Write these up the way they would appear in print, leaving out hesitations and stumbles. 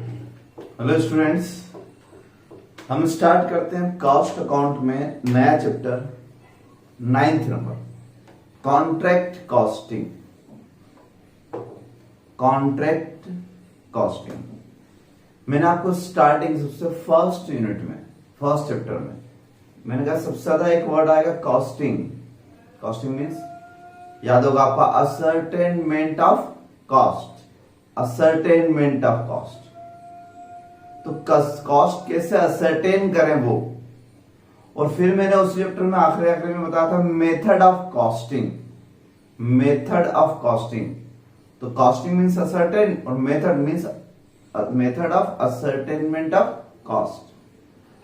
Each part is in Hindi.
हेलो स्टूडेंट्स, हम स्टार्ट करते हैं कॉस्ट अकाउंट में नया chapter 9th number contract costing. Contract costing मैंने आपको स्टार्टिंग सबसे फर्स्ट यूनिट में फर्स्ट चैप्टर में मैंने कहा सबसे ज्यादा एक वर्ड आएगा कॉस्टिंग। कॉस्टिंग मीन्स याद होगा आपका ascertainment of cost. Ascertainment of cost तो कॉस्ट कैसे असर्टेन करें वो। और फिर मैंने उस चैप्टर में आखिरी में बताया था method of costing. Method of costing तो कॉस्टिंग मीन्स असर्टेन और method means method of ascertainment of cost.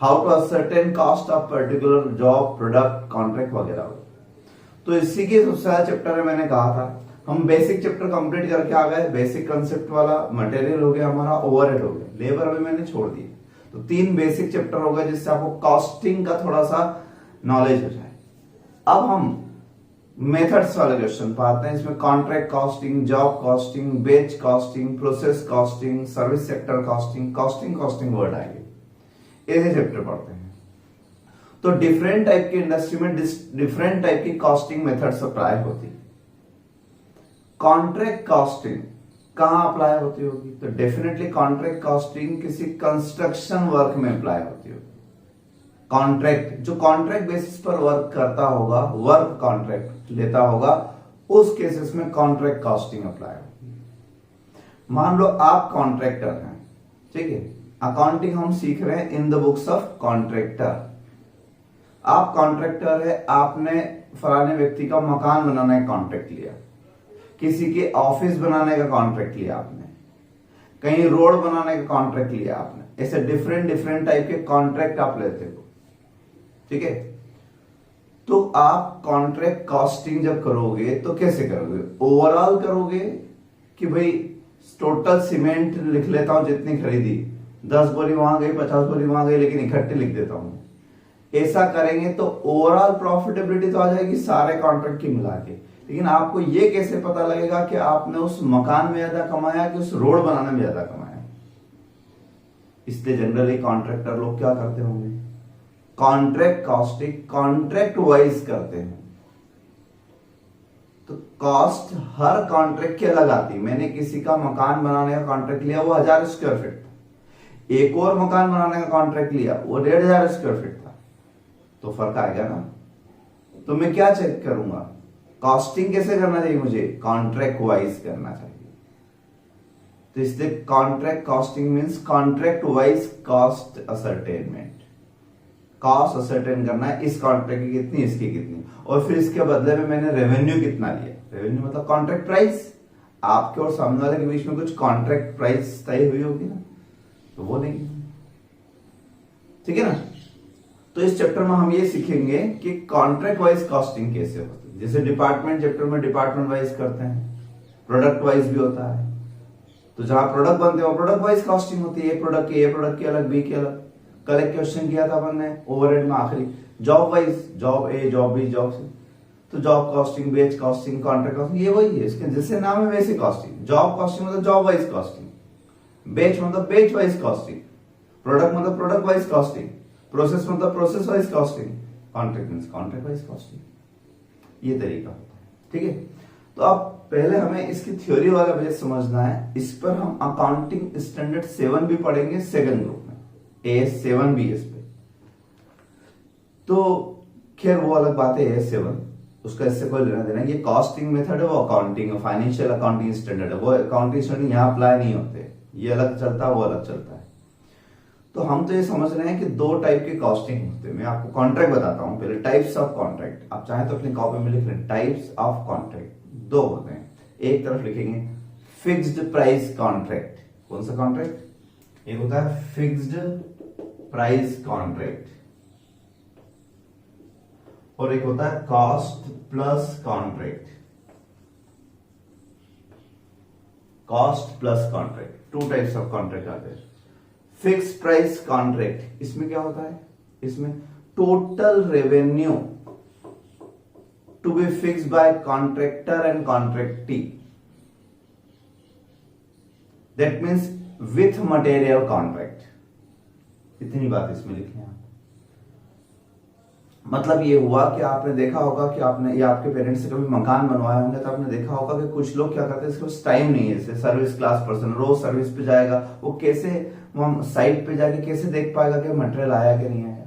How to ascertain cost of particular job, product, contract वगैरह। तो इसी के सबसे ज्यादा चैप्टर में मैंने कहा था हम बेसिक चैप्टर कंप्लीट करके आ गए। बेसिक कंसेप्ट वाला मटेरियल हो गया हमारा, ओवरहेड हो गया, लेबर अभी मैंने छोड़ दी। तो 3 बेसिक चैप्टर हो गए जिससे आपको कॉस्टिंग का थोड़ा सा नॉलेज हो जाए। अब हम मेथड्स वाले क्वेश्चन पाते हैं। इसमें कॉन्ट्रैक्ट कॉस्टिंग, जॉब कॉस्टिंग, बेच costing, process costing, service sector costing, costing word आएंगे। ऐसे चैप्टर पढ़ते हैं। तो डिफरेंट टाइप की इंडस्ट्री में डिफरेंट टाइप की कॉस्टिंग मेथड्स अप्लाई होती है। कॉन्ट्रैक्ट कॉस्टिंग कहां अप्लाई होती होगी? तो डेफिनेटली कॉन्ट्रैक्ट कॉस्टिंग किसी कंस्ट्रक्शन वर्क में अप्लाई होती होगी। कॉन्ट्रैक्ट जो कॉन्ट्रैक्ट बेसिस पर वर्क करता होगा, वर्क कॉन्ट्रैक्ट लेता होगा, उस केसेस में कॉन्ट्रैक्ट कॉस्टिंग अप्लाई होती है। मान लो आप कॉन्ट्रैक्टर हैं, ठीक है, अकाउंटिंग हम सीख रहे हैं इन द बुक्स ऑफ कॉन्ट्रैक्टर। आप कॉन्ट्रैक्टर है, आपने फलाने व्यक्ति का मकान बनाने का कॉन्ट्रैक्ट लिया, किसी के ऑफिस बनाने का कॉन्ट्रैक्ट लिया आपने, कहीं रोड बनाने का कॉन्ट्रैक्ट लिया आपने। ऐसे डिफरेंट टाइप के कॉन्ट्रैक्ट आप लेते हो, ठीक है। तो आप कॉन्ट्रैक्ट कॉस्टिंग जब करोगे तो कैसे करोगे? ओवरऑल करोगे कि भाई टोटल सीमेंट लिख लेता हूं जितनी खरीदी, 10 बोरी वहां गई, 50 बोरी वहां गई, लेकिन इकट्ठे लिख देता हूं। ऐसा करेंगे तो ओवरऑल प्रॉफिटेबिलिटी तो आ जाएगी सारे कॉन्ट्रैक्ट की मिला के। लेकिन आपको यह कैसे पता लगेगा कि आपने उस मकान में ज्यादा कमाया कि उस रोड बनाने में ज्यादा कमाया? इसलिए जनरली कॉन्ट्रैक्टर लोग क्या करते होंगे? कॉन्ट्रैक्ट कॉस्टिंग कॉन्ट्रैक्ट वाइज करते हैं। तो कॉस्ट हर कॉन्ट्रैक्ट की अलग आती। मैंने किसी का मकान बनाने का कॉन्ट्रैक्ट लिया, वो 1000 स्क्वायर फीट था। एक और मकान बनाने का कॉन्ट्रैक्ट लिया, वो 1500 स्क्वायर फीट था। तो फर्क आएगा ना। तो मैं क्या चेक करूंगा? कॉस्टिंग कैसे करना चाहिए मुझे? कॉन्ट्रैक्ट वाइज करना चाहिए। तो इसलिए contract costing means contract wise cost ascertainment. Cost ascertain करना है, इस कॉन्ट्रैक्ट की कितनी, इसकी कितनी, और फिर इसके बदले में मैंने रेवेन्यू कितना लिया। रेवेन्यू मतलब कॉन्ट्रैक्ट प्राइस। आपके और सामने वाले के बीच में कुछ कॉन्ट्रैक्ट प्राइस तय हुई होगी ना, तो वो नहीं, ठीक है ना। तो इस चैप्टर में हम ये सीखेंगे कि कॉन्ट्रैक्ट वाइज कॉस्टिंग कैसे होती है। जैसे डिपार्टमेंट चैप्टर में डिपार्टमेंट वाइज करते हैं, प्रोडक्ट वाइज भी होता है। तो जहां प्रोडक्ट बनते हैं प्रोडक्ट वाइज कॉस्टिंग होती है। ए प्रोडक्ट की, ए प्रोडक्ट की अलग, बी की अलग। कल एक क्वेश्चन किया था अपन ने ओवरहेड में आखिरी, job wise, job A, job B, job C. तो जॉब कॉस्टिंग, बेच कॉस्टिंग, कॉन्ट्रैक्ट कॉस्टिंग, ये वही है। इसके जैसे नाम है वैसे कॉस्टिंग। जॉब कॉस्टिंग मतलब जॉब वाइज कॉस्टिंग, बेच मतलब बेच वाइज कॉस्टिंग, प्रोडक्ट मतलब प्रोडक्ट वाइज कॉस्टिंग, प्रोसेस मतलब process wise costing, contract means contract wise costing. ये तरीका होता है, ठीक है। तो अब पहले हमें इसकी थ्योरी वाला बेस समझना है। इस पर हम अकाउंटिंग स्टैंडर्ड 7 भी पढ़ेंगे सेकंड ग्रुप में, AS7 भी इस पे। तो खैर वो अलग बात है, AS7 उसका इससे कोई लेना देना। ये कॉस्टिंग मेथड है, वो अकाउंटिंग, फाइनेंशियल अकाउंटिंग स्टैंडर्ड है। वो अकाउंटिंग स्टैंडर्ड यहाँ अप्लाई नहीं होते, ये अलग चलता है, वो अलग चलता है। तो हम तो ये समझ रहे हैं कि 2 टाइप के कॉस्टिंग होते हैं। मैं आपको कॉन्ट्रैक्ट बताता हूं पहले, टाइप्स ऑफ कॉन्ट्रैक्ट। आप चाहें तो अपनी कॉपी में लिख लें, टाइप्स ऑफ कॉन्ट्रैक्ट 2 होते हैं। एक तरफ लिखेंगे फिक्स्ड प्राइस कॉन्ट्रैक्ट। कौन सा कॉन्ट्रैक्ट? एक होता है फिक्स्ड प्राइस कॉन्ट्रैक्ट, और एक होता है cost plus contract. Cost plus contract, 2 types of contract आते हैं। फिक्स प्राइस कॉन्ट्रैक्ट, इसमें क्या होता है? इसमें total revenue to be fixed by contractor and contractee. That means with material contract, इतनी बात इसमें लिखी है। मतलब ये हुआ कि आपने देखा होगा कि आपने या आपके पेरेंट्स से कभी मकान बनवाए होंगे तो आपने देखा होगा कि कुछ लोग क्या करते हैं, इसके टाइम नहीं है, जैसे सर्विस क्लास पर्सन रोज सर्विस पे जाएगा, वो कैसे वो साइट पे जाके कैसे देख पाएगा कि मटेरियल आया कि नहीं आया।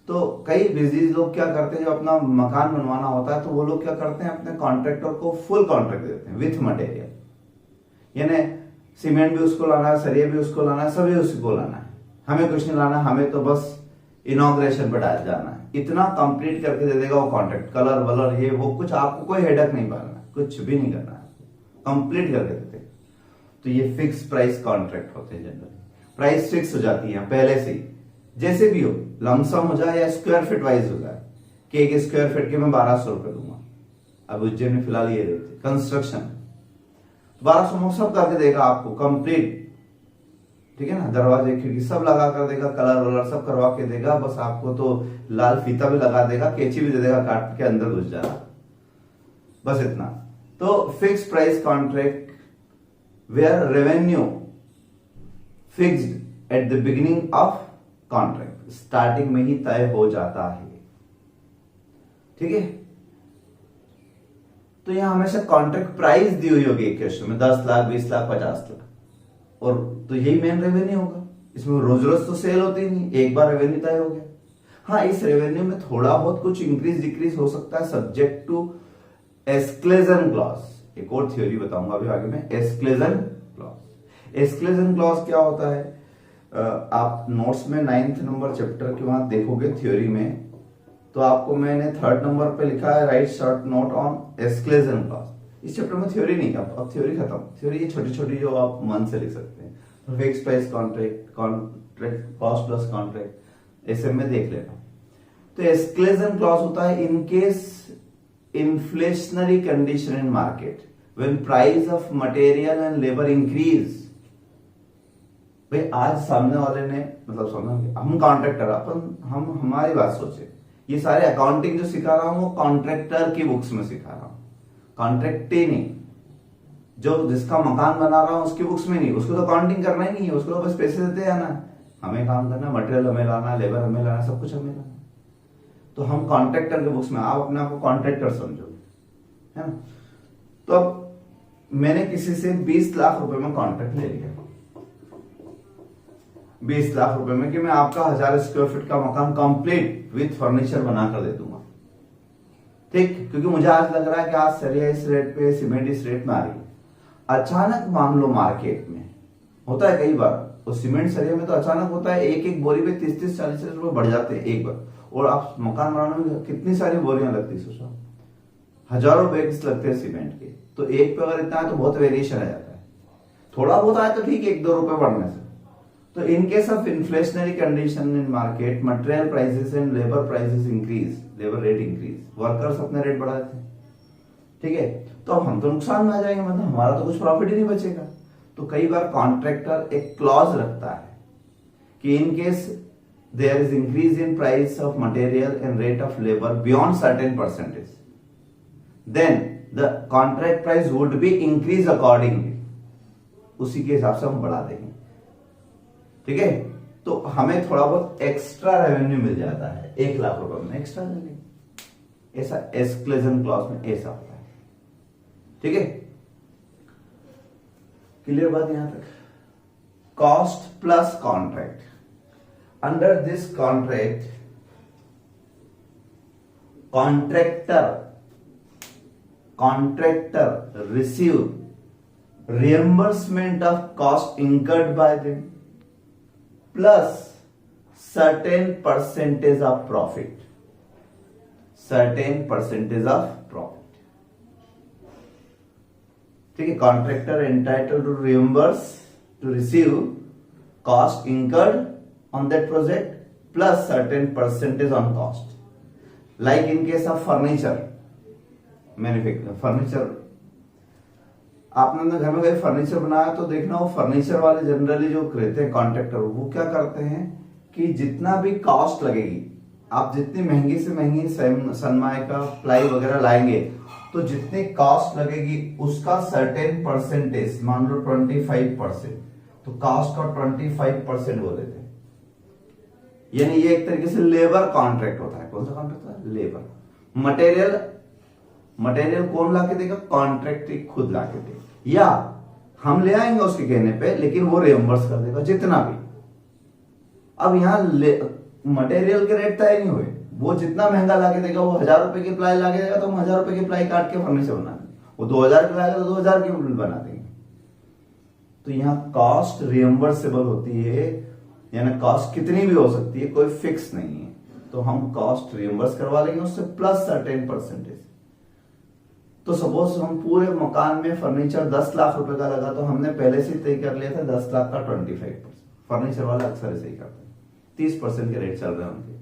तो कई बिजली लोग क्या करते हैं, जब अपना मकान बनवाना होता है तो वो लोग क्या करते हैं, अपने कॉन्ट्रैक्टर को फुल कॉन्ट्रैक्ट देते हैं विथ मटेरियल, यानी सीमेंट भी उसको लाना है, सरिया भी उसको लाना है, सभी उसको लाना है, हमें कुछ नहीं लाना, हमें तो बस इनॉग्रेशन पे डाल जाना है, इतना कंप्लीट करके दे देगा वो कॉन्ट्रैक्ट, कलर वलर ये वो, कुछ आपको कोई हेडक नहीं पालना, कुछ भी नहीं करना है, कंप्लीट करके देते। तो ये फिक्स प्राइस कॉन्ट्रैक्ट होते हैं। जनरली प्राइस फिक्स हो जाती है पहले से ही, जैसे भी हो, लमसम हो जाए या स्क्वायर फीट वाइज हो जाए कि एक स्क्वायर फीट के मैं 1200 रुपए दूंगा। अब उज्जैन में फिलहाल ये रहते कंस्ट्रक्शन 1200 में सब करके देगा आपको कंप्लीट, ठीक है ना, दरवाजे खिड़की सब लगा कर देगा, कलर वलर सब करवा के देगा, बस आपको तो लाल फीता भी लगा देगा, कैंची भी दे देगा, काट के अंदर घुस जाना, बस इतना। तो fix price contract where revenue fixed at the beginning of contract, starting में ही तय हो जाता है, ठीक है। तो यहां हमेशा कॉन्ट्रैक्ट प्राइस दी हुई होगी एक क्वेश्चन में, 10 लाख 20 लाख 50 लाख, और तो यही मेन रेवेन्यू होगा, इसमें रोज रोज तो सेल होती नहीं, एक बार रेवेन्यू तय हो गया। हाँ, इस रेवेन्यू में थोड़ा बहुत कुछ इंक्रीज डिक्रीज हो सकता है, सब्जेक्ट टू एस्क्लेजन क्लॉज। एक और थ्योरी बताऊंगा अभी आगे में, एस्क्लेजन क्लॉज। एस्क्लेजन क्लॉज क्या होता है, आप नोट्स में 9th नंबर चैप्टर के वहां देखोगे थ्योरी में, तो आपको मैंने 3rd नंबर पे लिखा है write short note on escalation clause. इस चैप्टर में थ्योरी नहीं, अब थ्योरी खत्म, थ्योरी ये छोटी छोटी जो आप मन से लिख सकते हैं, fix price contract, contract cost plus contract, ऐसे में देख लेना। तो एस्क्लेजन क्लॉज होता है in case inflationary condition in market when price of material and labour increase. भाई आज सामने वाले ने, मतलब सामने हम कॉन्ट्रैक्टर, अपन हम हमारी बात सोचे, ये सारे अकाउंटिंग जो सिखा रहा हूं वो कॉन्ट्रैक्टर की बुक्स में सिखा रहा हूं, कॉन्ट्रैक्ट ही नहीं, जो जिसका मकान बना रहा हूं उसकी बुक्स में नहीं, उसको तो अकाउंटिंग करना ही नहीं है, उसको तो बस पैसे देते आना, हमें काम करना, मटेरियल हमें लाना, लेबर हमें लाना, सब कुछ हमें लाना। तो हम कॉन्ट्रैक्टर के बुक्स में, आप अपने आप को कॉन्ट्रैक्टर समझोगे, है ना। तो अब मैंने किसी से 20 लाख रुपए में कॉन्ट्रैक्ट ले लिया, 20 लाख रुपए में कि मैं आपका 1000 स्क्वायर फीट का मकान कंप्लीट विथ फर्नीचर बनाकर दे दूंगा, ठीक, क्योंकि मुझे आज लग रहा है कि आज सरिया इस रेट पे, सीमेंट इस रेट में आ रही है। अचानक मान लो मार्केट में होता है कई बार, और सीमेंट सरिया में तो अचानक होता है, एक एक बोरी पे 30-40 रुपए बढ़ जाते हैं एक बार, और आप मकान बनाने में कितनी सारी बोरियां लगती है, सोचो हजारों बैग्स लगते हैं सीमेंट के, तो एक पे अगर इतना है तो बहुत वेरिएशन आ जाता है, थोड़ा बहुत आया तो ठीक है 1-2 रुपए बढ़ने से। तो इन case of inflationary condition in market, material prices and labour prices increase, labour rate increase, workers अपने रेट बढ़ा देते हैं, ठीक है, तो अब हम तो नुकसान में आ जाएंगे, मतलब हमारा तो कुछ प्रॉफिट ही नहीं बचेगा। तो कई बार कॉन्ट्रैक्टर एक क्लॉज रखता है कि in case there is increase in price of material and rate of labour beyond certain percentage, then the contract price would be increase accordingly, उसी के हिसाब से हम बढ़ा देंगे, ठीक है। तो हमें थोड़ा बहुत एक्स्ट्रा रेवेन्यू मिल जाता है, 1 लाख रुपए में एक्स्ट्रा ले लेंगे, ऐसा एस्क्लेजन क्लॉज में ऐसा होता है, ठीक है। क्लियर बात यहां तक। Cost plus contract, under this contract contractor receive reimbursement of cost incurred by them plus certain percentage of profit, certain percentage of profit, ठीक है। Contractor entitled to reimburse to receive cost incurred on that project plus certain percentage on cost, like in case of furniture manufacture, furniture आपने अपने घर में कोई फर्नीचर बनाया तो देखना वो फर्नीचर वाले जनरली जो रहते हैं कॉन्ट्रैक्टर, वो क्या करते हैं कि जितना भी कॉस्ट लगेगी, आप जितनी महंगी से महंगी सनमाइका प्लाई वगैरह लाएंगे तो जितनी कॉस्ट लगेगी उसका सर्टेन परसेंटेज, मान लो 25%, तो कॉस्ट का 25% बोले थे। यानी ये एक तरीके से लेबर कॉन्ट्रैक्ट होता है। कौन सा कॉन्ट्रैक्ट होता है? लेबर। मटेरियल कौन लाके देगा? कॉन्ट्रैक्ट खुद लाके देगा, या हम ले आएंगे उसके कहने पे, लेकिन वो रिएम्बर्स कर देगा जितना भी। अब यहाँ मटेरियल के रेट तय नहीं हुए, वो जितना महंगा लाके देगा, वो 1000 रुपए की प्लाई लाके देगा तो हम 1000 रुपए की प्लाई काट के फर्नीचर बना देंगे, वो 2000 की लाएगा तो 2000 की बना देंगे। तो यहाँ कॉस्ट रिएम्बर्सेबल होती है, यानी कॉस्ट कितनी भी हो सकती है, कोई फिक्स नहीं है। तो हम कॉस्ट रिएम्बर्स करवा लेंगे उससे प्लस सर्टेन परसेंटेज। तो सपोज हम पूरे मकान में फर्नीचर 10 लाख रुपए का लगा, तो हमने पहले से तय कर लिया था 10 लाख का 25%। फर्नीचर वाला अक्सर ऐसे ही करते हैं, 30% के रेट चल रहे हैं उनके।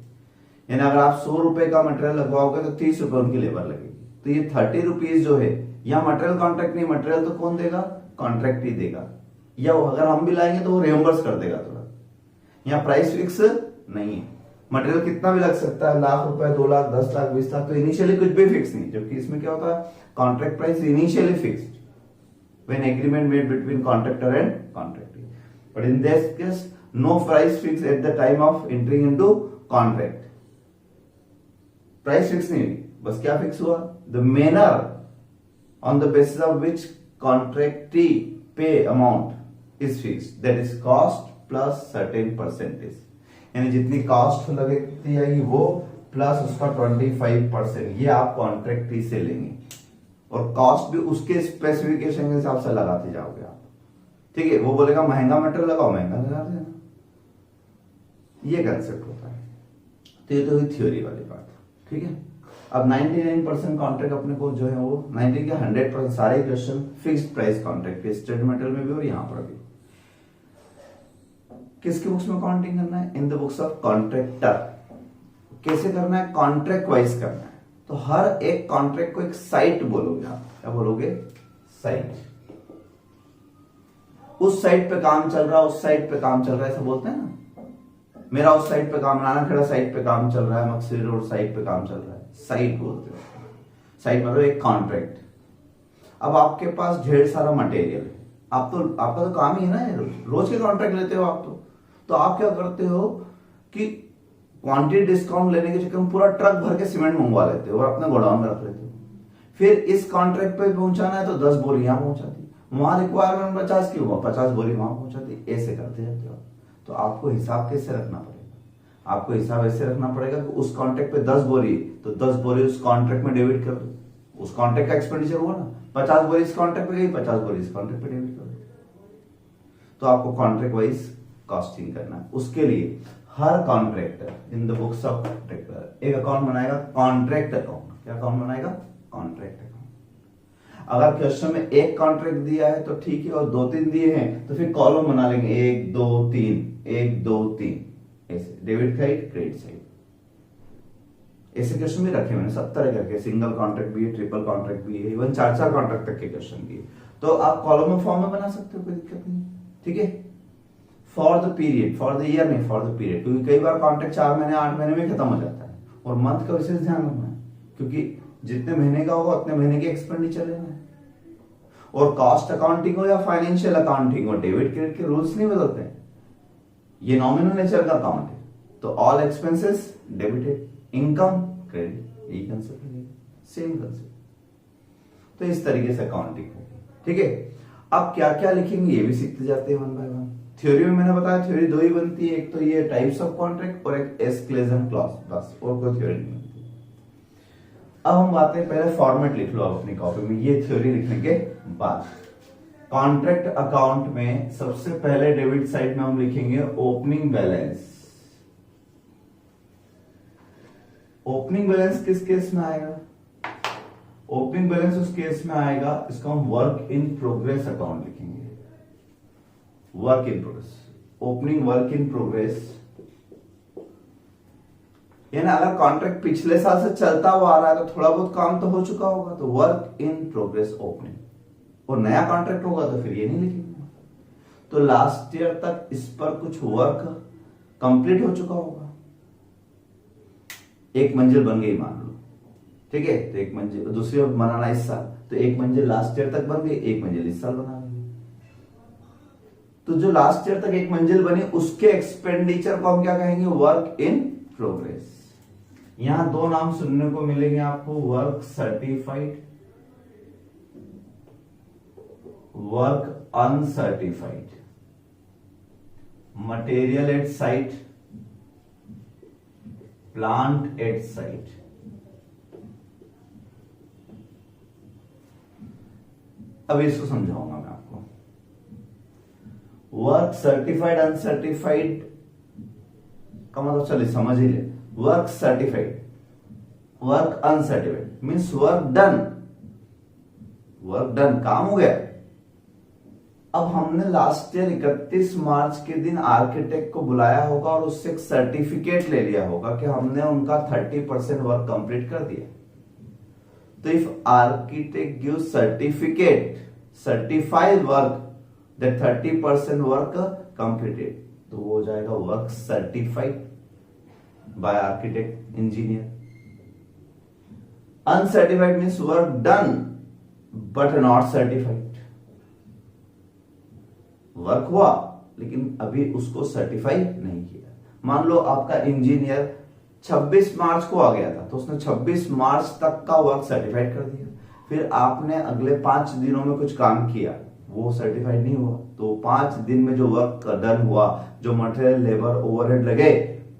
यानी अगर आप 100 रुपए का मटेरियल लगवाओगे तो 30 रुपए उनकी लेबर लगेगी। तो ये 30 रुपीज जो है, या मटेरियल कॉन्ट्रैक्ट नहीं, मटेरियल तो कौन देगा? कॉन्ट्रैक्ट ही देगा, या अगर हम भी लाएंगे तो वो रिएम्बर्स कर देगा तुरंत। यहाँ प्राइस फिक्स नहीं है, मटेरियल कितना भी लग सकता है, लाख रुपए, 2 लाख, 10 लाख, 20 लाख, तो इनिशियली कुछ भी फिक्स नहीं। जबकि इसमें क्या होता है? Contract price initially fixed when agreement made between contractor and contractee, but in this case no price fix at the time of entering into contract. Price fix नहीं हुई, बस क्या फिक्स हुआ? The manner on the basis of which contractee pay amount is fixed, that is cost plus certain percentage. यानी जितनी कॉस्ट लगती है वो प्लस उसका 25%, ये आप कॉन्ट्रैक्ट से लेंगे, और कॉस्ट भी उसके स्पेसिफिकेशन के हिसाब से लगाते जाओगे आप। ठीक है, वो बोलेगा महंगा मटेरियल लगाओ, महंगा लगा देना, ये कंसेप्ट होता है। तो ये तो हुई थ्योरी वाली बात। ठीक है, अब 99% कॉन्ट्रैक्ट अपने को जो है वो 90 के 100% सारे क्वेश्चन फिक्स्ड प्राइस कॉन्ट्रैक्ट के, स्टडी मटेरियल में भी और यहाँ पर भी। किसके बुक्स में काउंटिंग करना है? इन द बुक्स ऑफ कॉन्ट्रैक्टर। कैसे करना है? कॉन्ट्रैक्ट वाइज करना है। तो हर एक कॉन्ट्रैक्ट को एक साइट बोलोगे आप। क्या बोलोगे? साइट। उस साइट पे काम चल रहा है, उस साइट पे काम चल रहा है, ऐसा बोलते हैं ना। मेरा उस साइट पे काम, नाना खेड़ा साइट पे काम चल रहा है, मक्सी रोड साइट पे काम चल रहा है, साइट बोलते हो। साइट मतलब एक कॉन्ट्रैक्ट। अब आपके पास ढेर सारा मटेरियल है, आपका तो काम ही है ना, रोज के कॉन्ट्रैक्ट लेते हो आप। तो आप क्या करते हो कि क्वांटिटी डिस्काउंट लेने के चक्कर में पूरा ट्रक भर के सीमेंट मंगवा लेते हो और अपने गोडाउन में रख लेते हो। फिर इस कॉन्ट्रैक्ट पे पहुंचाना है तो 10 बोरी यहां पहुंचाती, वहां रिक्वायरमेंट 50 की, हुआ 50 बोरी वहां पहुंचाती, ऐसे करते जाते हो। तो आपको हिसाब कैसे रखना पड़ेगा? आपको हिसाब ऐसे रखना पड़ेगा कि उस कॉन्ट्रैक्ट पे 10 बोरी, तो 10 बोरी उस कॉन्ट्रैक्ट में डेबिट कर दो, उस कॉन्ट्रैक्ट का एक्सपेंडिचर हुआ ना। 50 बोरी इस कॉन्ट्रैक्ट पे गई, 50 बोरी इस कॉन्ट्रैक्ट पे डेबिट कर दो। तो आपको कॉन्ट्रैक्ट वाइज कॉस्टिंग करना है। उसके लिए हर contractor in the books of contractor एक अकाउंट बनाएगा, कॉन्ट्रैक्ट अकाउंट। क्या अकाउंट बनाएगा? Contract account. अगर क्वेश्चन में एक कॉन्ट्रैक्ट दिया है तो ठीक है, और 2-3 दिए हैं तो फिर कॉलम बना लेंगे, 1 2 3 1 2 3, ऐसे डेबिट साइड क्रेडिट साइड। ऐसे क्वेश्चन भी रखे मैंने सब तरह के, सिंगल कॉन्ट्रैक्ट भी है, ट्रिपल कॉन्ट्रैक्ट भी है, इवन 4-4 कॉन्ट्रैक्ट तक के क्वेश्चन भी है। तो आप कॉलम में फॉर्म में बना सकते हो, कोई दिक्कत नहीं। ठीक है, for the period, for the year नहीं, फॉर द पीरियड, क्योंकि कई बार कॉन्ट्रैक्ट 4 महीने 8 महीने में खत्म हो जाता है, और मंथ का विशेष ध्यान रखना है, क्योंकि जितने महीने का होगा उतने महीने के एक्सपेंडिचर लेना है। और कॉस्ट अकाउंटिंग हो या फाइनेंशियल अकाउंटिंग हो, डेबिट क्रेडिट के रूल्स नहीं बदलते हैं, ये नॉमिनल नेचर का अकाउंट है। तो all expenses debited, income credit, यही कंसेप्ट है, सेम कंसेप्ट। तो इस तरीके से अकाउंटिंग होगी। ठीक है, अब क्या क्या लिखेंगे ये भी सीखते जाते हैं वन बाय वन। थ्योरी में मैंने बताया थ्योरी 2 ही बनती है, एक तो ये टाइप्स ऑफ कॉन्ट्रैक्ट और एक एस्केलेशन क्लॉज, बस, और कोई थ्योरी नहीं बनती। अब हम बात करें, पहले फॉर्मेट लिख लो आप अपनी कॉपी में, ये थ्योरी लिखने के बाद। कॉन्ट्रैक्ट अकाउंट में सबसे पहले डेबिट साइड में हम लिखेंगे ओपनिंग बैलेंस। ओपनिंग बैलेंस किस केस में आएगा? ओपनिंग बैलेंस उस केस में आएगा, इसको हम वर्क इन प्रोग्रेस अकाउंट लिखेंगे। Work in progress, opening work in progress, यानी अगर कॉन्ट्रैक्ट पिछले साल से चलता हुआ आ रहा है तो थोड़ा बहुत काम तो हो चुका होगा, तो वर्क इन प्रोग्रेस ओपनिंग। और नया कॉन्ट्रैक्ट होगा तो फिर ये नहीं लिखेंगे। तो लास्ट ईयर तक इस पर कुछ वर्क कंप्लीट हो चुका होगा, एक मंजिल बन गई मान लो, ठीक है, तो एक मंजिल दूसरी बनाना इस साल, तो एक मंजिल लास्ट ईयर तक बन गई, एक मंजिल इस साल बना लेंगे। तो जो लास्ट ईयर तक एक मंजिल बनी उसके एक्सपेंडिचर को हम क्या कहेंगे, वर्क इन प्रोग्रेस। यहां दो नाम सुनने को मिलेंगे आपको, work certified, work uncertified, material at site, plant at site. अब इसको समझाऊंगा मैं आपको। वर्क सर्टिफाइड अनसर्टिफाइड का मतलब चलिए समझ ही ले। Work certified, work uncertified means work done, work done, काम हो गया। अब हमने लास्ट ईयर 31 मार्च के दिन आर्किटेक्ट को बुलाया होगा और उससे एक सर्टिफिकेट ले लिया होगा कि हमने उनका 30% वर्क कंप्लीट कर दिया। तो if architect give certificate, certified work that 30% work completed, तो वो हो जाएगा work certified by architect engineer. Uncertified means work done but not certified, work हुआ लेकिन अभी उसको सर्टिफाई नहीं किया। मान लो आपका इंजीनियर 26 मार्च को आ गया था, तो उसने 26 मार्च तक का वर्क सर्टिफाइड कर दिया। फिर आपने अगले 5 दिनों में कुछ काम किया, वो सर्टिफाइड नहीं हुआ, तो 5 दिन में जो वर्क डन हुआ, जो मटेरियल लेबर ओवरहेड लगे,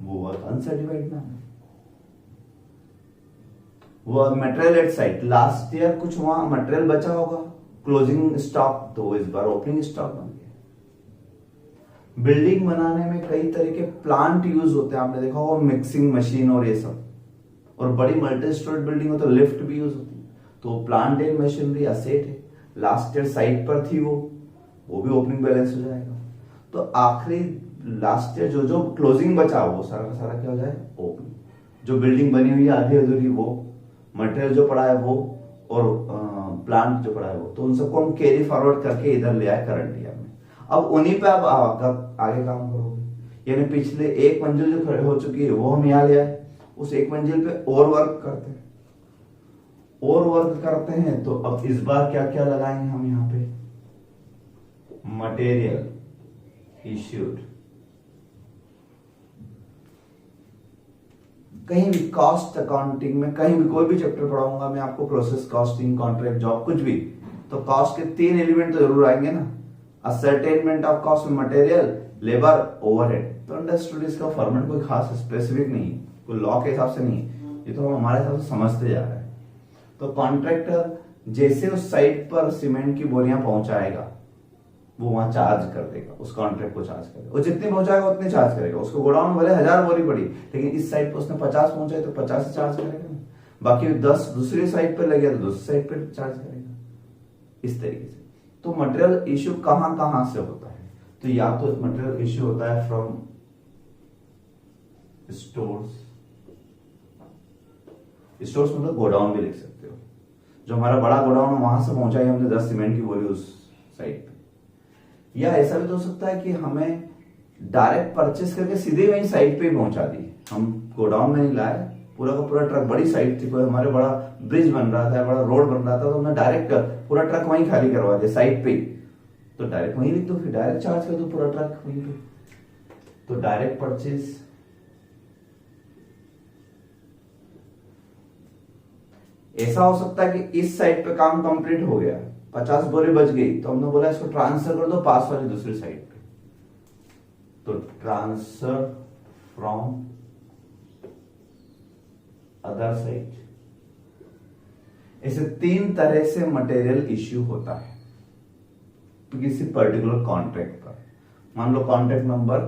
वो वर्क अनसर्टिफाइड ना। वो material at site, last year कुछ वहां मटेरियल बचा होगा, क्लोजिंग स्टॉक, तो इस बार ओपनिंग स्टॉक बन गया। बिल्डिंग बनाने में कई तरह के प्लांट यूज होते हैं, आपने देखा होगा, मिक्सिंग मशीन और ये सब, और बड़ी मल्टी स्टोरेज बिल्डिंग हो तो लिफ्ट भी यूज होती है। तो प्लांट एंड मशीनरी असेट है, लास्ट ईयर साइट पर थी वो भी ओपनिंग बैलेंस हो जाएगा। तो आखिरी लास्ट ईयर जो जो क्लोजिंग बचा वो सारा का सारा क्या हो जाए, ओपनिंग। जो बिल्डिंग बनी हुई है आधी अधूरी वो, मटेरियल जो पड़ा है वो, और प्लांट जो पड़ा है वो, तो उन सबको हम कैरी फॉरवर्ड करके इधर ले आए करंट ईयर में। अब उन्हीं पे आप आगे काम करोगे, यानी पिछले एक मंजिल जो खड़े हो चुकी है वो हम यहाँ ले आए, उस एक मंजिल पे और वर्क करते हैं, और वर्क करते हैं। तो अब इस बार क्या क्या लगाएंगे हम यहाँ पे, मटेरियल इश्यूड, कहीं भी कॉस्ट अकाउंटिंग में, कहीं भी कोई भी चैप्टर पढ़ाऊंगा मैं आपको, प्रोसेस कॉस्टिंग, कॉन्ट्रैक्ट जॉब, कुछ भी, तो कॉस्ट के 3 एलिमेंट तो जरूर आएंगे ना, ascertainment of cost, material, labour, overhead. तो अंडरस्टूड, इसका फॉर्मेट कोई खास स्पेसिफिक नहीं, कोई लॉ के हिसाब से नहीं, ये तो हम हमारे हिसाब से समझते जा रहे हैं। तो कॉन्ट्रैक्टर जैसे उस साइट पर सीमेंट की बोरियां पहुंचाएगा, वो वहां चार्ज कर देगा, उस कॉन्ट्रैक्ट को चार्ज करेगा, वो जितनी पहुंचाएगा उतनी चार्ज करेगा। उसको गोडाउन भले 1000 बोरी पड़ी, लेकिन इस साइट पर उसने 50 पहुंचाई तो 50 से चार्ज करेगा, बाकी 10 दूसरी साइट पर लगे तो दूसरी साइट पर चार्ज करेगा, इस तरीके से। तो मटेरियल इश्यू कहां कहां से होता है, तो या तो मटेरियल इश्यू होता है फ्रॉम स्टोर्स, स्टोर्स मतलब गोडाउन भी लिख सकते हो, जो हमारा बड़ा गोडाउन वहां से पहुंचाई हमने 10 सीमेंट की बोरी उस साइट पे। या ऐसा भी तो हो सकता है कि हमें डायरेक्ट परचेस करके सीधे वहीं साइट पे ही पहुंचा दी, हम गोडाउन में नहीं लाए, पूरा का पूरा ट्रक, बड़ी साइट थी, कोई हमारे बड़ा ब्रिज बन रहा था, बड़ा रोड बन रहा था, तो हमने डायरेक्ट पूरा ट्रक वहीं खाली करवा दिया साइट पे, तो डायरेक्ट वहीं लिख दो, फिर डायरेक्ट चार्ज कर दो पूरा ट्रक वहीं पे। तो डायरेक्ट परचेज। ऐसा हो सकता है कि इस साइड पे काम कंप्लीट हो गया, 50 बोरी बच गई, तो हमने बोला इसको ट्रांसफर कर दो पास वाली दूसरी साइड पे, तो ट्रांसफर फ्रॉम अदर साइड। ऐसे 3 तरह से मटेरियल इश्यू होता है किसी पर्टिकुलर कॉन्ट्रैक्ट पर। मान लो कॉन्ट्रैक्ट नंबर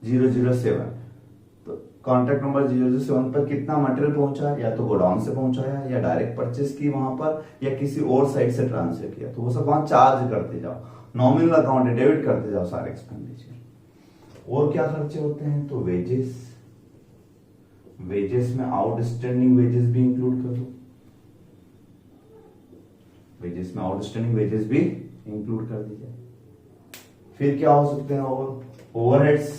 007, तो कॉन्ट्रैक्ट नंबर 007 पर कितना मटेरियल पहुंचा, या तो गोडाउन से पहुंचाया, या डायरेक्ट परचेस की वहां पर, या किसी और साइड से ट्रांसफर किया, तो वो सब वहां चार्ज करते जाओ, नॉमिनल अकाउंट है डेबिट करते जाओ सारे एक्सपेंडिचर। और क्या खर्चे होते हैं, तो वेजेस, वेजेस में आउटस्टैंडिंग वेजेस भी इंक्लूड कर लो, वेजेस में आउटस्टैंडिंग वेजेस भी इंक्लूड कर दीजिए। फिर क्या हो सकते हैं, overheads,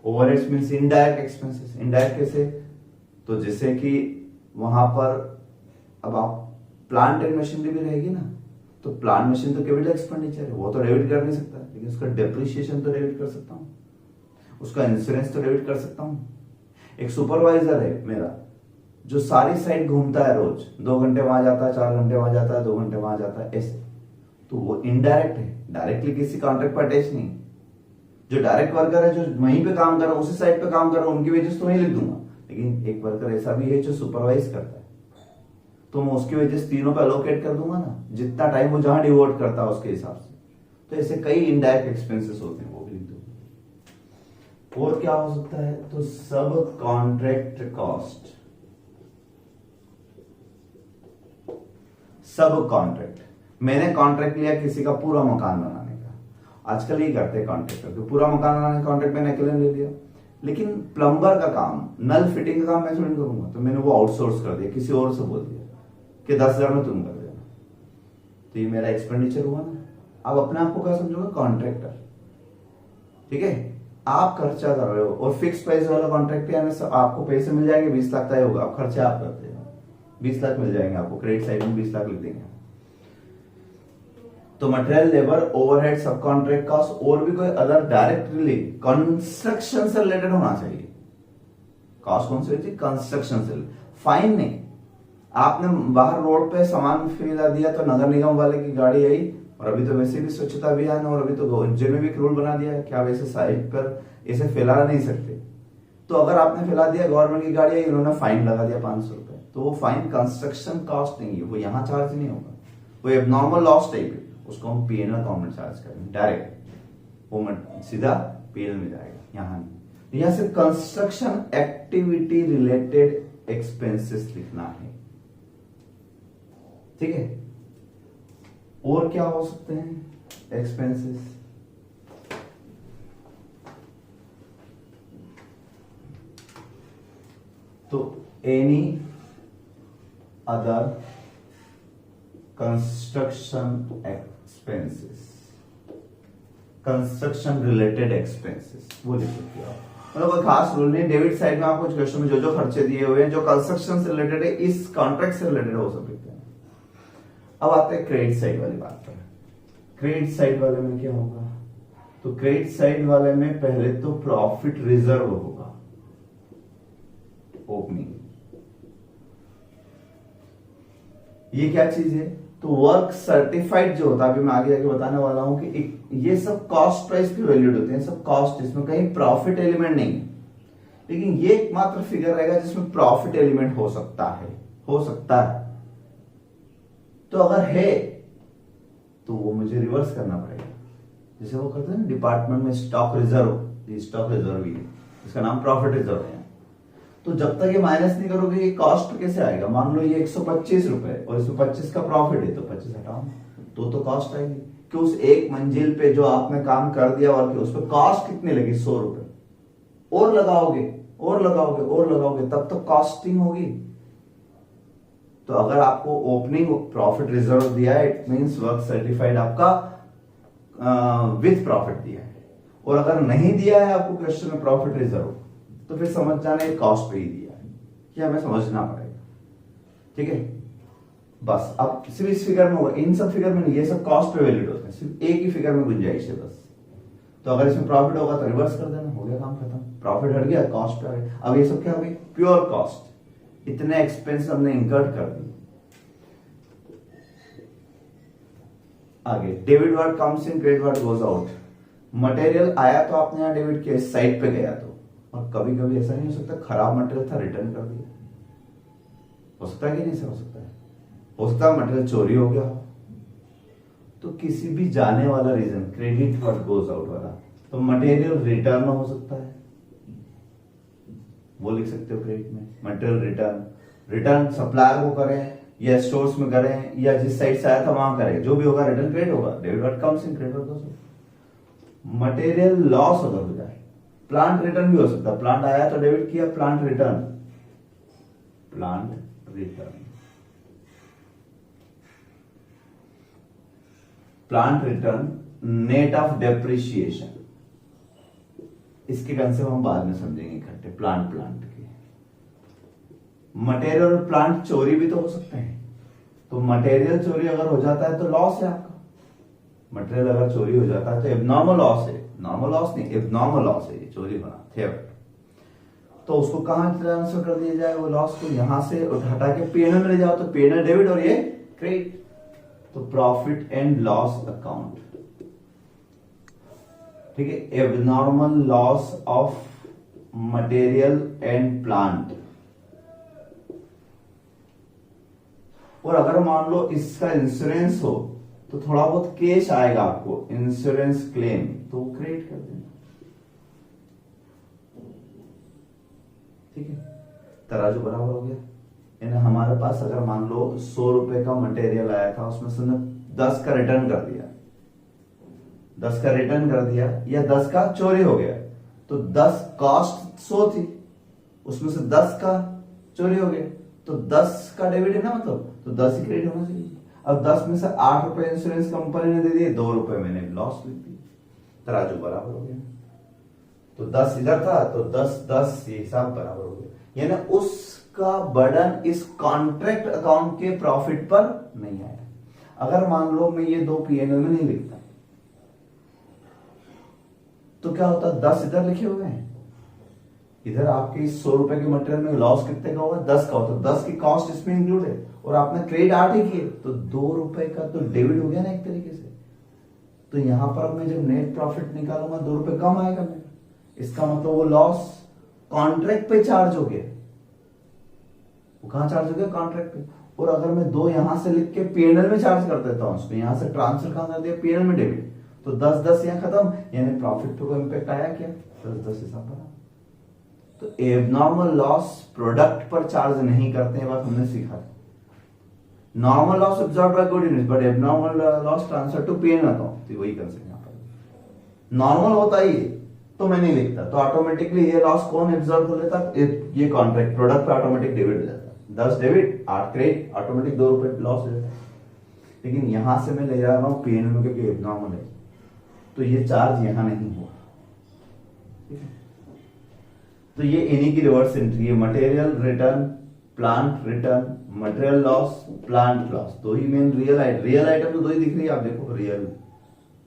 overheads means indirect expenses. Indirect कैसे, तो जैसे कि वहां पर अब आप प्लांट एंड मशीनरी भी रहेगी ना, तो तो प्लांट मशीन तो कैपिटल एक्सपेंडिचर है, वो तो डेबिट कर नहीं सकता, लेकिन उसका डेप्रिसिएशन तो डेबिट कर सकता हूँ, उसका इंश्योरेंस तो डेबिट कर सकता हूँ। एक सुपरवाइजर है मेरा जो सारी साइट घूमता है, रोज 2 घंटे वहां जाता है, 4 घंटे वहां जाता है, 2 घंटे वहां जाता है, ऐसे, तो वो इनडायरेक्ट है, डायरेक्टली किसी कॉन्ट्रैक्ट पर अटैच नहीं। जो डायरेक्ट वर्कर है, जो वहीं पे काम कर रहा है, उसी साइट पे काम कर रहा है, उनकी वेजेस तो वहीं लिख दूंगा, लेकिन एक वर्कर ऐसा भी है जो सुपरवाइज करता है, तो मैं उसकी वेजेस तीनों पे अलोकेट कर दूंगा ना, जितना टाइम वो जहां डिवोट करता है उसके हिसाब से। तो ऐसे कई इनडायरेक्ट एक्सपेंसेस होते हैं, वो भी लिख दूंगा। और क्या हो सकता है, तो सब कॉन्ट्रैक्ट कॉस्ट, सब कॉन्ट्रैक्ट, मैंने कॉन्ट्रैक्ट लिया किसी का पूरा मकान बनाने का, आजकल ये करते हैं कॉन्ट्रैक्टर, तो पूरा मकान बनाने का कॉन्ट्रैक्ट मैंने अकेले ले लिया, लेकिन प्लम्बर का काम, नल फिटिंग का काम मैं थोड़ी करूंगा, तो मैंने वो आउटसोर्स कर दिया, किसी और से बोल दिया कि 10,000 में तुम कर देना, तो ये मेरा एक्सपेंडिचर हुआ ना। अब अपने आप को क्या समझोगे, कॉन्ट्रैक्टर, ठीक है, आप खर्चा कर रहे हो, और फिक्स प्राइस वाला कॉन्ट्रैक्ट है, आपको पैसे मिल जाएंगे 20 लाख तय होगा, अब खर्चा आप करते हो, 20 लाख मिल जाएंगे आपको, क्रेडिट साइड में 20 लाख लिख देंगे। तो मटेरियल, लेबर, ओवरहेड, सब कॉन्ट्रैक्ट कॉस्ट, और भी कोई अदर डायरेक्टली कंस्ट्रक्शन से रिलेटेड होना चाहिए। कॉस्ट कौन सी होती है, कंस्ट्रक्शन से, फाइन नहीं। आपने बाहर रोड पे सामान फैला दिया तो नगर निगम वाले की गाड़ी आई, और अभी तो वैसे भी स्वच्छता अभियान, और अभी तो जिनमें भी रूल बना दिया है कि आप ऐसे साइड पर ऐसे फैला नहीं सकते, तो अगर आपने फैला दिया, गवर्नमेंट की गाड़ी आई, उन्होंने फाइन लगा दिया 500 रुपए, तो वो फाइन कंस्ट्रक्शन कॉस्ट नहीं है, वो यहाँ चार्ज नहीं होगा, वो एबनॉर्मल लॉस टाइप है, उसको हम पीएनएल अकाउंट में चार्ज करेंगे डायरेक्ट, वो सीधा पीएनएल में जाएगा, यहाँ नहीं। यहाँ सिर्फ कंस्ट्रक्शन एक्टिविटी रिलेटेड एक्सपेंसेस लिखना है, ठीक है। और क्या हो सकते हैं एक्सपेंसेस, तो any other construction expenses, construction related expenses, वो लिख सकते हो आप, मतलब कोई खास रूल नहीं। डेबिट साइड में आपको क्वेश्चन में जो जो खर्चे दिए हुए हैं, जो कंस्ट्रक्शन से रिलेटेड है, इस कॉन्ट्रैक्ट से रिलेटेड हो सब लिखते हैं। अब आते हैं क्रेडिट साइड वाली बात पर। क्रेडिट साइड वाले में क्या होगा, तो क्रेडिट साइड वाले में पहले तो प्रॉफिट रिजर्व होगा, ओपनिंग, ये क्या चीज है, तो वर्क सर्टिफाइड जो होता है, अभी मैं आगे जाके बताने वाला हूं कि ये सब कॉस्ट प्राइस पे वैल्यूड होते हैं, सब कॉस्ट, इसमें कहीं प्रॉफिट एलिमेंट नहीं है, लेकिन ये एकमात्र फिगर रहेगा जिसमें प्रॉफिट एलिमेंट हो सकता है, हो सकता है। तो अगर है तो वो मुझे रिवर्स करना पड़ेगा, जैसे वो करते हैं ना डिपार्टमेंट में स्टॉक रिजर्व, ये स्टॉक रिजर्व ही है, इसका नाम प्रॉफिट रिजर्व है। तो जब तक ये माइनस नहीं करोगे, ये कॉस्ट कैसे आएगा, मान लो ये 125 रुपए और इसमें 25 का प्रॉफिट है, तो 25 हटाओ, तो कॉस्ट आएगी कि उस एक मंजिल पे जो आपने काम कर दिया और उस पर कॉस्ट कितनी लगी, 100 रुपए, और लगाओगे और लगाओगे और लगाओगे, तब तो कॉस्टिंग होगी। तो अगर आपको ओपनिंग प्रॉफिट रिजर्व दिया है, इट मींस वर्क सर्टिफाइड आपका विथ प्रॉफिट दिया है, और अगर नहीं दिया है आपको क्वेश्चन में प्रॉफिट रिजर्व, तो फिर समझ जाना है कॉस्ट पे ही दिया है, कि हमें समझना पड़ेगा, ठीक है। बस अब सिर्फ इस फिगर में होगा, इन सब फिगर में नहीं, ये सब कॉस्ट पे वैलिड होते हैं, सिर्फ एक ही फिगर में गुंजाइश है बस। तो अगर इसमें प्रॉफिट होगा तो रिवर्स कर देना, हो गया काम खत्म, प्रॉफिट हट गया, कॉस्ट पे आ गया। अब ये सब क्या हो गई, प्योर कॉस्ट, इतने एक्सपेंस हमने इंकर्ड कर दिए। आगे debit word comes in, credit word goes out. Material आया तो आपने यहाँ डेबिट किया, साइट पे गया तो, और कभी कभी ऐसा नहीं हो सकता खराब मटेरियल था रिटर्न कर दिया, हो सकता है कि नहीं सर, हो सकता है, हो सकता है मटेरियल चोरी हो गया, तो किसी भी जाने वाला reason, credit word goes out वाला, तो मटेरियल रिटर्न हो सकता है, वो लिख सकते हो क्रेडिट में, मटेरियल रिटर्न, रिटर्न सप्लायर को करें या स्टोर्स में करें या जिस साइड से आया था वहां करें, जो भी होगा रिटर्न क्रेडिट होगा, debit word comes in, credit word goes out. Material loss अगर हो जाए, प्लांट रिटर्न भी हो सकता है, प्लांट आया तो डेबिट किया, plant return, plant return, plant return net of depreciation, इसके कंसेप्ट हम बाद में समझेंगे इकट्ठे, प्लांट के। मटेरियल और प्लांट चोरी भी तो हो सकते हैं, तो मटेरियल चोरी अगर हो जाता है तो लॉस है आपका। मटेरियल अगर चोरी हो जाता है तो एबनॉर्मल लॉस है, नॉर्मल लॉस नहीं, एबनॉर्मल लॉस है, ये चोरी होना, थेफ्ट। तो उसको कहां ट्रांसफर कर दिया जाए, वो लॉस को यहां से हटा के पीएनएल में ले जाओ, तो पीएनएल डेबिट और ये क्रेडिट, तो प्रॉफिट एंड लॉस अकाउंट। ठीक है, abnormal loss of material and plant. और अगर मान लो इसका इंश्योरेंस हो तो थोड़ा बहुत कैश आएगा आपको, इंश्योरेंस क्लेम, तो वो क्रेडिट कर देना। ठीक है, तराजू बराबर हो गया। यानी हमारे पास अगर मान लो 100 रुपए का मटेरियल आया था, उसमें से 10 का रिटर्न कर दिया, 10 का रिटर्न कर दिया या 10 का चोरी हो गया, तो 10 कॉस्ट 100 थी, उसमें से 10 का चोरी हो गया, तो 10 का डेबिट है ना, मतलब तो 10 ही क्रेडिट होना चाहिए। अब 10 में से 8 रुपए इंश्योरेंस कंपनी ने दे दिए, 2 रुपए मैंने लॉस लिख दी, तराजू बराबर हो गया। तो 10 इधर था तो 10 ये हिसाब बराबर हो गया। यानी उसका बर्डन इस कॉन्ट्रैक्ट अकाउंट के प्रॉफिट पर नहीं आया। अगर मान लो मैं ये 2 पीएनएल में नहीं लिखता तो क्या होता, 10 इधर लिखे हुए हैं, इधर आपके 100 रुपए के मटेरियल में लॉस कितने का होगा, 10 का होता, 10 की कॉस्ट इसमें इंक्लूड है, और आपने क्रेडिट 8 ही किए, तो 2 रुपए का तो डेबिट हो गया ना एक तरीके से। तो यहां पर मैं जब नेट प्रॉफिट निकालूंगा 2 रुपए कम आएगा मेरा, इसका मतलब वो लॉस कॉन्ट्रैक्ट पे चार्ज हो गया। वो कहां चार्ज हो गया, कॉन्ट्रैक्ट पे। और अगर मैं 2 यहां से लिख के पीएनएल में चार्ज कर देता हूं, उसको यहां से ट्रांसफर कहां कर दिया, पीएनएल में डेबिट, तो 10 यहां खत्म, यानी प्रॉफिट पे कोई इंपैक्ट आया क्या, 10 हिसाब बना। तो एबनॉर्मल लॉस प्रोडक्ट पर चार्ज नहीं करते हैं, बात हमने सीखा। Normal loss absorbed by good unit, but abnormal loss transfer to PNL account, तो वही कंसेप्ट यहां पर। नॉर्मल होता ही तो मैं नहीं लिखता, तो ऑटोमेटिकली ये लॉस कौन एब्सॉर्ब कर लेता, ये कॉन्ट्रैक्ट प्रोडक्ट पे ऑटोमेटिक डेबिट हो जाता, 10 डेबिट 8 क्रेडिट, ऑटोमेटिक 2 रुपए लॉस हो जाता। लेकिन यहां से मैं ले जा रहा हूं पीएनएल में, क्योंकि एबनॉर्मल है, तो ये चार्ज यहां नहीं हुआ। तो ये इन्हीं की रिवर्स एंट्री है, material return, plant return, material loss, plant loss. 2 ही मेन रियल आइटम तो 2 ही दिख रही है, आप देखो, रियल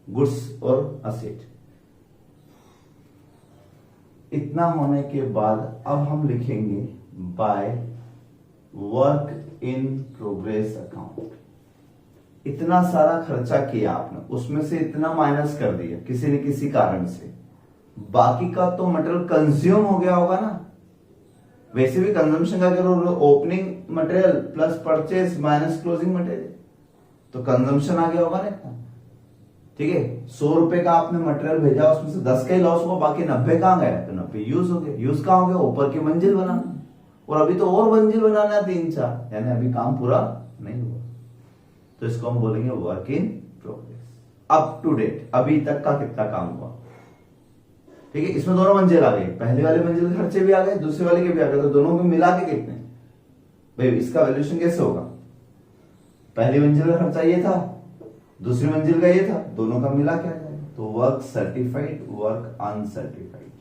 गुड्स और असेट। इतना होने के बाद अब हम लिखेंगे by work in progress account. इतना सारा खर्चा किया आपने, उसमें से इतना माइनस कर दिया किसी न किसी कारण से, बाकी का तो मटेरियल कंज्यूम हो गया होगा ना। वैसे भी कंजम्पशन का करो, opening material plus purchase minus closing material, तो कंजम्पशन आ गया होगा ना। ठीक है, 100 रुपए का आपने मटेरियल भेजा, उसमें से 10 का ही लॉस हुआ, बाकी 90 कहां गया, तो 90 यूज हो गया। यूज कहां हो गया, ऊपर की मंजिल बनाना, और अभी तो और मंजिल बनाना है 3-4, यानी अभी काम पूरा नहीं हुआ। तो इसको हम बोलेंगे work in progress, up to date, अभी तक का कितना काम हुआ। ठीक है, इसमें दोनों मंजिल आ गई, पहले वाले मंजिल के खर्चे भी आ गए, दूसरे वाले के भी आ गए, तो दोनों को मिला के कितने, भाई इसका वैल्यूएशन कैसे होगा, पहली मंजिल का खर्चा ये था, दूसरी मंजिल का ये था, दोनों का मिला क्या जाएगा, तो work certified, work uncertified,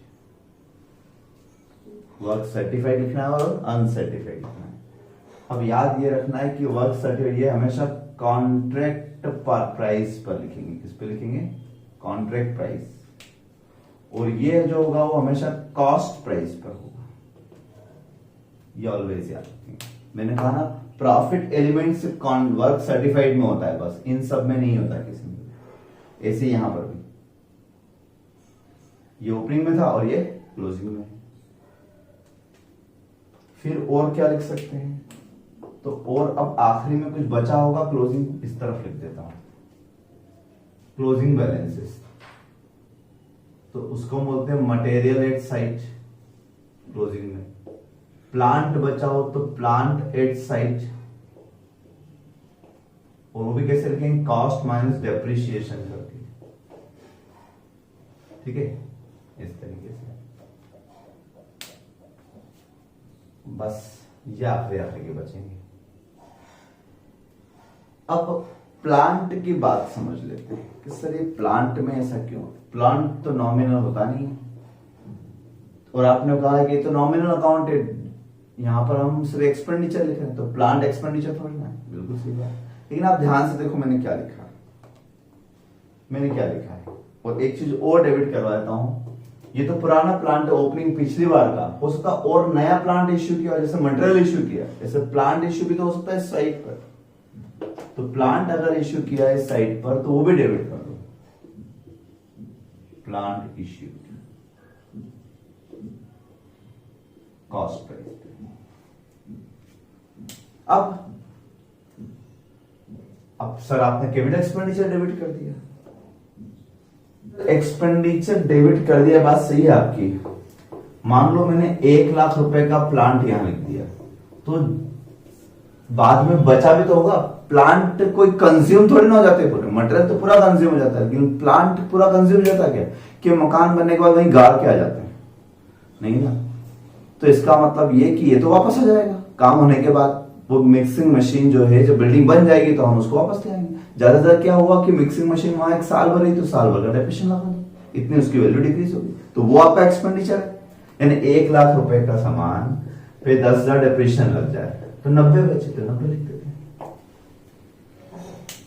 work certified लिखना है और अनसर्टिफाइड लिखना है। अब याद ये रखना है कि वर्क सर्टिफाइड ये हमेशा कॉन्ट्रैक्ट प्राइस पर लिखेंगे, किस पे लिखेंगे, कॉन्ट्रैक्ट प्राइस, और ये जो होगा वो हमेशा कॉस्ट प्राइस पर होगा, ये ऑलवेज याद रखेंगे। मैंने कहा ना, प्रॉफिट एलिमेंट सिर्फ वर्क सर्टिफाइड में होता है, बस इन सब में नहीं होता किसी में। ऐसे यहां पर भी ये ओपनिंग में था और ये क्लोजिंग में। फिर और क्या लिख सकते हैं, तो और अब आखिरी में कुछ बचा होगा, क्लोजिंग इस तरफ लिख देता हूं, क्लोजिंग बैलेंसेस, तो उसको बोलते हैं मटेरियल एट साइट, क्लोजिंग में। प्लांट बचा हो तो प्लांट एट साइट, और वो भी कैसे लिखेंगे, कॉस्ट माइनस डेप्रिसिएशन करके। ठीक है, इस तरीके से। बस ये आखिरी के बचेंगे। अब प्लांट की बात समझ लेते हैं कि सर ये प्लांट में ऐसा क्यों, प्लांट तो नॉमिनल होता नहीं है, और आपने कहा है कि तो नॉमिनल अकाउंट है, यहां पर हम सिर्फ एक्सपेंडिचर लिख रहे हैं, तो प्लांट एक्सपेंडिचर थोड़ी ना है, बिल्कुल सही बात। लेकिन आप ध्यान से देखो मैंने क्या लिखा है, और एक चीज और डेबिट करवा देता हूं, ये तो पुराना प्लांट ओपनिंग पिछली बार का हो सकता, और नया प्लांट इश्यू किया, जैसे मटेरियल इश्यू किया, जैसे प्लांट इश्यू भी तो हो सकता है इस साइट पर, तो प्लांट अगर इश्यू किया है इस साइट पर तो वो भी डेबिट कर दो, प्लांट इश्यू कॉस्ट प्राइस। अब सर आपने कैपिटल एक्सपेंडिचर डेबिट कर दिया, एक्सपेंडिचर डेबिट कर दिया, बात सही है आपकी। मान लो मैंने 1 लाख रुपए का प्लांट यहां लिख दिया, तो बाद में बचा भी तो होगा, प्लांट कोई कंज्यूम थोड़ी ना हो जाते पूरे, मटेरियल तो पूरा कंज्यूम हो जाता है, लेकिन प्लांट पूरा कंज्यूम हो जाता है क्या, कि मकान बनने के बाद वहीं गाड़ के आ जाते हैं, नहीं ना। तो इसका मतलब ये कि ये तो वापस आ जाएगा काम होने के बाद, वो मिक्सिंग मशीन जो है, जब बिल्डिंग बन जाएगी तो हम उसको वापस ले आएंगे। ज्यादातर क्या हुआ कि मिक्सिंग मशीन वहां 1 साल भर रही, तो साल भर का डेप्रिसिएशन लगा दो, इतनी उसकी वैल्यू डिक्रीज होगी, तो वो आपका एक्सपेंडिचर है। यानी 1 लाख रुपए का सामान पे 10,000 डेप्रिसिएशन लग जाए तो 90 बचे, तो 90 लिख देते हैं।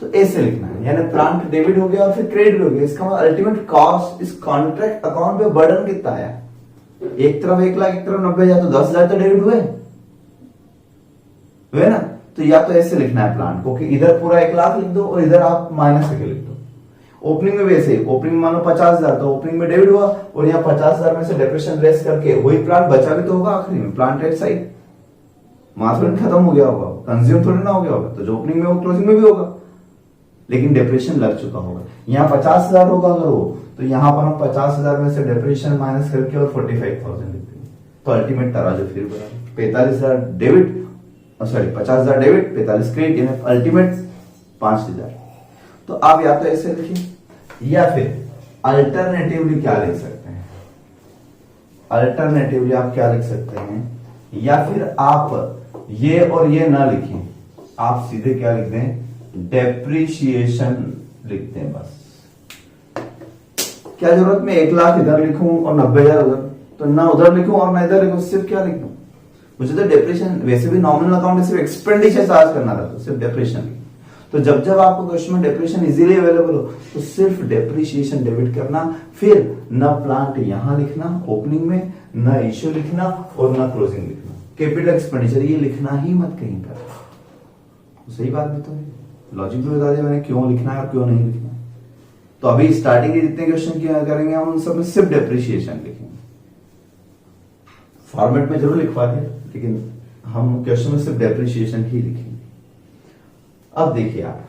तो ऐसे लिखना है, यानी प्लांट डेबिट हो गया और फिर क्रेडिट हो गया। इसका मतलब अल्टीमेट कॉस्ट इस कॉन्ट्रैक्ट अकाउंट पे बर्डन कितना आया, एक तरफ 1 लाख, एक तरफ 90,000, तो 10,000 तो डेबिट हुए ना। तो या तो ऐसे लिखना है प्लांट को कि इधर पूरा 1 लाख लिख दो और इधर आप माइनस करके लिख दो। ओपनिंग में वैसे, ओपनिंग में मान लो 50,000, तो ओपनिंग में डेबिट हुआ और यहाँ 50,000 में से डेप्रिसिएशन लेस करके वही प्लांट बचा भी तो होगा आखिरी में, प्लांट रेट साइड मार्जिन खत्म हो गया होगा, कंज्यूम थोड़ी ना हो गया होगा, तो जो ओपनिंग में वो क्लोजिंग में भी होगा, लेकिन डेप्रिसिएशन लग चुका होगा। यहाँ 50,000 होगा अगर वो, तो यहाँ पर हम 50,000 में से डेप्रिसिएशन माइनस करके और 45,000 लिखते हैं, तो अल्टीमेट तराजू फिर बराबर 45,000 debit, sorry 50,000 debit 45 credit, ultimate 5,000। तो आप या तो ऐसे लिखिए या फिर अल्टरनेटिवली क्या लिख सकते हैं, अल्टरनेटिवली आप क्या लिख सकते हैं, या फिर आप ये और ये ना लिखें, आप सीधे क्या लिख दें, डेप्रिसिएशन लिख दें बस। क्या जरूरत में 1 लाख इधर लिखूं और 90,000 उधर, तो ना उधर लिखूं और ना इधर लिखूं, सिर्फ क्या लिखूं, मुझे तो डेप्रिसिएशन, वैसे भी नॉमिनल अकाउंट में सिर्फ एक्सपेंडिचर चार्ज करना था, तो सिर्फ डेप्रिसिएशन। तो जब जब आपको क्वेश्चन में डेप्रिसिएशन इजीली अवेलेबल हो तो सिर्फ डेप्रिसिएशन डेबिट करना, फिर न प्लांट यहां लिखना ओपनिंग में, न इश्यू लिखना और न क्लोजिंग लिखना, कैपिटल एक्सपेंडिचर ये लिखना ही मत कहीं पर। सही बात भी तो है, लॉजिक भी बता दिया मैंने क्यों लिखना है और क्यों नहीं लिखना है। तो अभी स्टार्टिंग के जितने क्वेश्चन किया करेंगे हम उन सब में सिर्फ डेप्रिसिएशन लिखेंगे, फॉर्मेट में जरूर लिखवा दिया, लेकिन हम क्वेश्चन में सिर्फ डेप्रिसिएशन ही लिखेंगे। अब देखिए आप,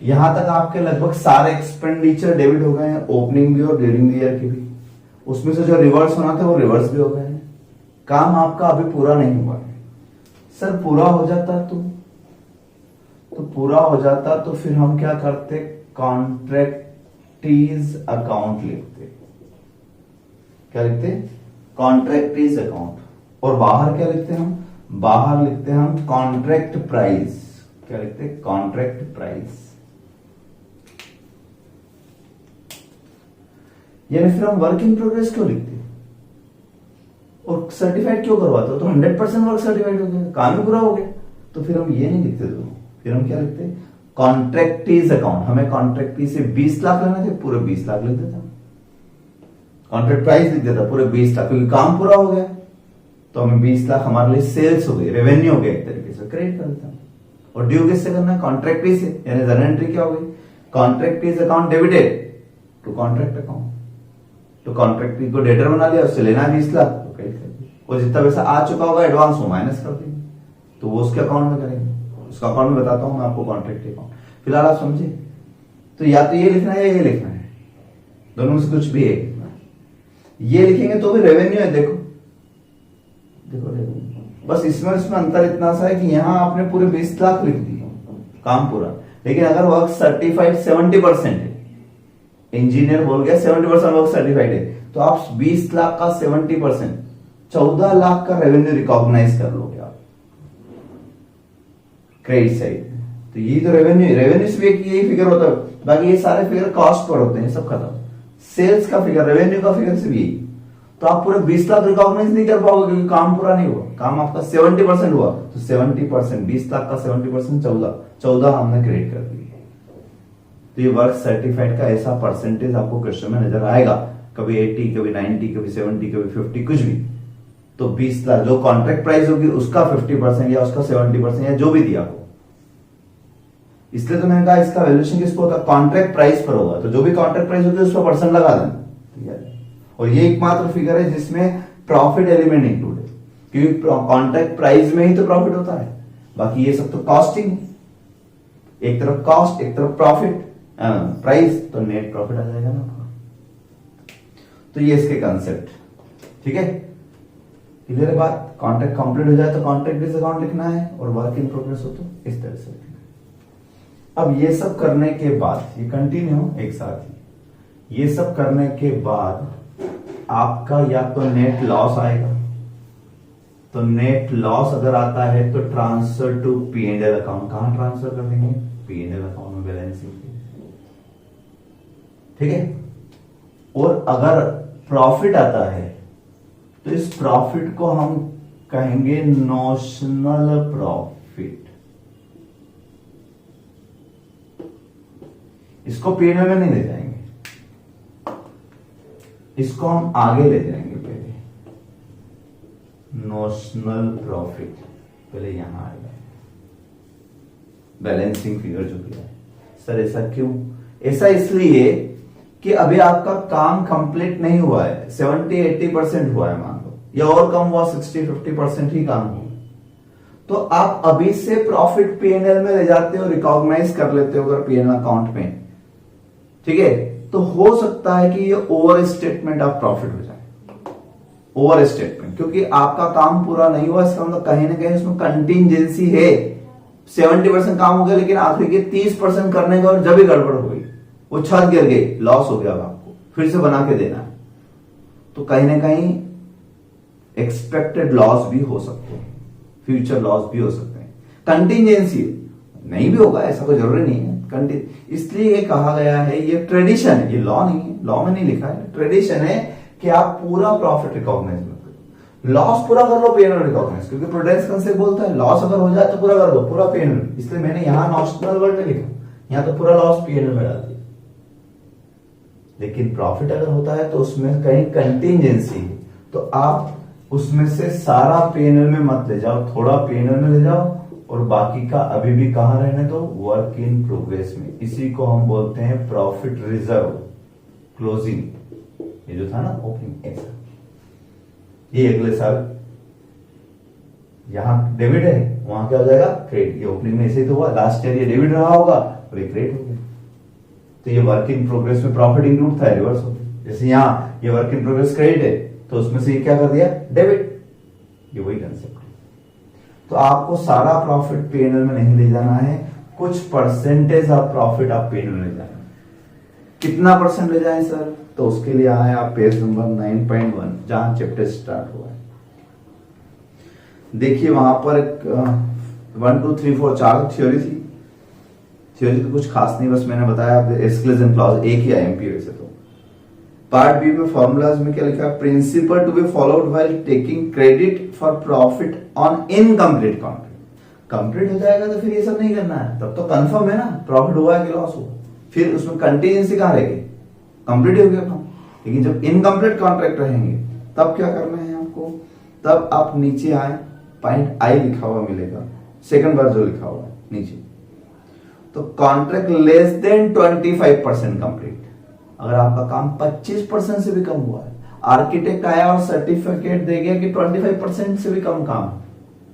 यहां तक आपके लगभग सारे एक्सपेंडिचर डेबिट हो गए हैं, ओपनिंग भी और ड्यूरिंग द ईयर की भी। उसमें से जो रिवर्स होना था वो रिवर्स भी हो गए हैं। काम आपका अभी पूरा नहीं हुआ है। सर पूरा हो जाता तो पूरा हो जाता तो फिर हम क्या करते, कॉन्ट्रैक्टीज अकाउंट लिखते। क्या लिखते, कॉन्ट्रैक्टीज अकाउंट, और बाहर क्या लिखते हैं हम, बाहर लिखते हैं हम कॉन्ट्रैक्ट प्राइस। क्या लिखते हैं, कॉन्ट्रैक्ट प्राइस। यानी फिर हम वर्क इन प्रोग्रेस क्यों लिखते और सर्टिफाइड क्यों करवाते, तो 100% वर्क सर्टिफाइड हो गया, काम ही पूरा हो गया, तो फिर हम ये नहीं लिखते दोनों, फिर हम क्या लिखते, कॉन्ट्रैक्टीज अकाउंट। हमें कॉन्ट्रैक्टीज से 20 लाख लेना थे, पूरे 20 लाख लिख देता, कॉन्ट्रैक्ट प्राइस लिख देता पूरे 20 लाख, क्योंकि काम पूरा हो गया, तो हमें 20 लाख हमारे लिए सेल्स हो गई, रेवेन्यू हो गया, एक तरीके से क्रेडिट कर देता। और ड्यू किससे करना है, कॉन्ट्रैक्ट से, यानी जर्नल एंट्री क्या हो गई, contract account debited to contract account, तो कॉन्ट्रैक्ट को डेटर बना लिया, उससे लेना 20 लाख, तो क्रेडिट कर दिया, और जितना पैसा आ चुका होगा एडवांस वो माइनस कर देंगे, तो वो उसके अकाउंट में करेंगे, उसका अकाउंट में बताता हूं मैं आपको, कॉन्ट्रैक्ट अकाउंट। फिलहाल आप समझे, तो या तो ये लिखना है या ये लिखना है, दोनों में से कुछ भी है। ये लिखेंगे तो भी रेवेन्यू है, देखो देखो रेवेन्यू, बस इसमें अंतर इतना सा है कि यहां आपने पूरे 20 लाख लिख दिए, काम पूरा, लेकिन अगर वर्क सर्टिफाइड 70% है, इंजीनियर बोल गया 70% वर्क सर्टिफाइड है, तो आप 20 लाख का 70% 14 लाख का रेवेन्यू रिकॉग्नाइज कर लोगे आप क्रेडिट साइड। तो ये तो रेवेन्यू से यही फिगर होता है, बाकी ये सारे फिगर कॉस्ट पर होते हैं, सब खत्म। सेल्स का फिगर, रेवेन्यू का फिगर सिर्फ यही, तो आप पूरे 20 लाख रिकॉग्नाइज नहीं कर पाओगे क्योंकि काम पूरा नहीं हुआ। काम आपका 70% हुआ, तो 70%, 20 लाख का 70% 14 हमने क्रिएट कर दिए। तो ये वर्क सर्टिफाइड का ऐसा परसेंटेज आपको क्वेश्चन में नजर आएगा, कभी 80, कभी 90, कभी 70, कभी 50, कुछ भी। तो 20 लाख जो कॉन्ट्रैक्ट प्राइस होगी उसका 50% या उसका 70% या जो भी दिया हो। इसलिए तो मैंने कहा इसका वैल्यूएशन किसको होता है, कॉन्ट्रैक्ट प्राइस पर होगा। तो जो भी कॉन्ट्रैक्ट प्राइस होगी उस पर परसेंट लगा देना, ठीक है। और ये एकमात्र फिगर है जिसमें प्रॉफिट एलिमेंट इंक्लूड है, क्योंकि कॉन्ट्रैक्ट प्राइस में ही तो प्रॉफिट होता है। बाकी ये सब तो कॉस्टिंग, एक तरफ कॉस्ट एक तरफ प्रॉफिट प्राइस, तो नेट प्रॉफिट आ जाएगा ना आपका। तो ये इसके कंसेप्ट, ठीक है। क्लियर है बात। कॉन्ट्रैक्ट कंप्लीट हो जाए तो कॉन्ट्रैक्ट बेस अकाउंट लिखना है, और वर्क इन प्रोग्रेस हो तो इस तरह से लिखना है। अब ये सब करने के बाद, ये कंटिन्यू एक साथ ही, ये सब करने के बाद आपका या तो नेट लॉस आएगा। तो नेट लॉस अगर आता है तो ट्रांसफर टू P&L अकाउंट। कहां ट्रांसफर कर देंगे, P&L अकाउंट में बैलेंसिंग, ठीक है। और अगर प्रॉफिट आता है तो इस प्रॉफिट को हम कहेंगे नोशनल प्रॉफिट। इसको P&L में नहीं ले जाएंगे, इसको हम आगे ले जाएंगे। पहले नोशनल प्रॉफिट पहले यहां आएगा, बैलेंसिंग फिगर जो किया है। सर ऐसा क्यों? ऐसा इसलिए कि अभी आपका काम कंप्लीट नहीं हुआ है, 70-80% हुआ है मान लो, या और कम हुआ 60-50% ही काम हुआ, तो आप अभी से प्रॉफिट P&L में ले जाते हो, रिकॉग्नाइज कर लेते हो अगर P&L अकाउंट में, ठीक है। तो हो सकता है कि ये ओवर स्टेटमेंट ऑफ प्रॉफिट हो जाए, ओवर स्टेटमेंट, क्योंकि आपका काम पूरा नहीं हुआ। इसका मतलब कहीं ना कहीं उसमें कंटिजेंसी है। 70% काम हो गया लेकिन आखिरी के 30% करने का और जब भी गड़बड़ हो गई, वो छत गिर गई, लॉस हो गया, आपको फिर से बना के देना है, तो कहीं ना कहीं एक्सपेक्टेड लॉस भी हो सकते हैं, फ्यूचर लॉस भी हो सकते हैं। कंटिजेंसी नहीं भी होगा, ऐसा कोई जरूरी नहीं है। इसलिए ये कहा गया है, ये ट्रेडिशन है, ये लॉ नहीं है, लॉ में नहीं लिखा है, ट्रेडिशन है कि आप पूरा प्रॉफिट रिकॉग्नाइज मत करो, लॉस पूरा कर लो P&L रिकॉग्नाइज, क्योंकि प्रूडेंस कंसेप्ट बोलता है लॉस अगर हो जाए तो पूरा कर दो, पूरा P&L। इसलिए मैंने यहां नॉशनल वर्ड में लिखा, यहां तो पूरा लॉस P&L में डाल दिया। लेकिन प्रॉफिट अगर होता है तो उसमें कहीं कंटिजेंसी है, तो आप उसमें से सारा P&L में मत ले जाओ, थोड़ा P&L में ले जाओ, और बाकी का अभी भी कहां रहने दो, वर्क इन प्रोग्रेस में। इसी को हम बोलते हैं प्रॉफिट रिजर्व, क्लोजिंग। ये जो था ना ओपनिंग, ऐसा ये अगले साल यहां डेबिट है, वहां क्या हो जाएगा, क्रेडिट। ये ओपनिंग में ऐसे ही तो हुआ, लास्ट ईयर ये डेबिट रहा होगा और ये क्रेडिट हो गया। तो ये वर्क इन प्रोग्रेस में प्रॉफिट इंक्लूड था, रिवर्स हो गया। जैसे यहां ये वर्क इन प्रोग्रेस क्रेडिट है, तो उसमें से ये क्या कर दिया, डेबिट। ये वही कंसेप्ट है। तो आपको सारा प्रॉफिट P&L में नहीं ले जाना है, कुछ परसेंटेज ऑफ प्रॉफिट आप P&L में ले जाना। कितना परसेंट ले जाएं सर? तो उसके लिए आए आप पेज नंबर 9.1 जहां चैप्टर स्टार्ट हुआ है। देखिए वहां पर 1 2 3 4 4 थ्योरी थी। थ्योरी तो कुछ खास नहीं, बस मैंने बताया एक्सक्लूजन क्लॉज एक ही IMP वैसे तो। पार्ट बी में फॉर्मूलाज में क्या लिखा है, principle to be followed while taking credit for profit on incomplete contract. Complete हो जाएगा तो फिर ये सब नहीं करना है, तब तो कंफर्म है ना प्रॉफिट हुआ है कि लॉस हुआ। फिर उसमें कंटिजेंसी कहां रहेगी, कंप्लीट हो गया काम। लेकिन जब इनकम्प्लीट कॉन्ट्रैक्ट रहेंगे तब क्या करना है आपको, तब आप नीचे आए, पॉइंट आई लिखा हुआ मिलेगा, सेकंड बार जो लिखा हुआ है नीचे, तो कॉन्ट्रैक्ट लेस देन 25% कंप्लीट। अगर आपका काम 25% से भी कम हुआ है, आर्किटेक्ट आया और सर्टिफिकेट दे गया कि 25% से भी कम काम,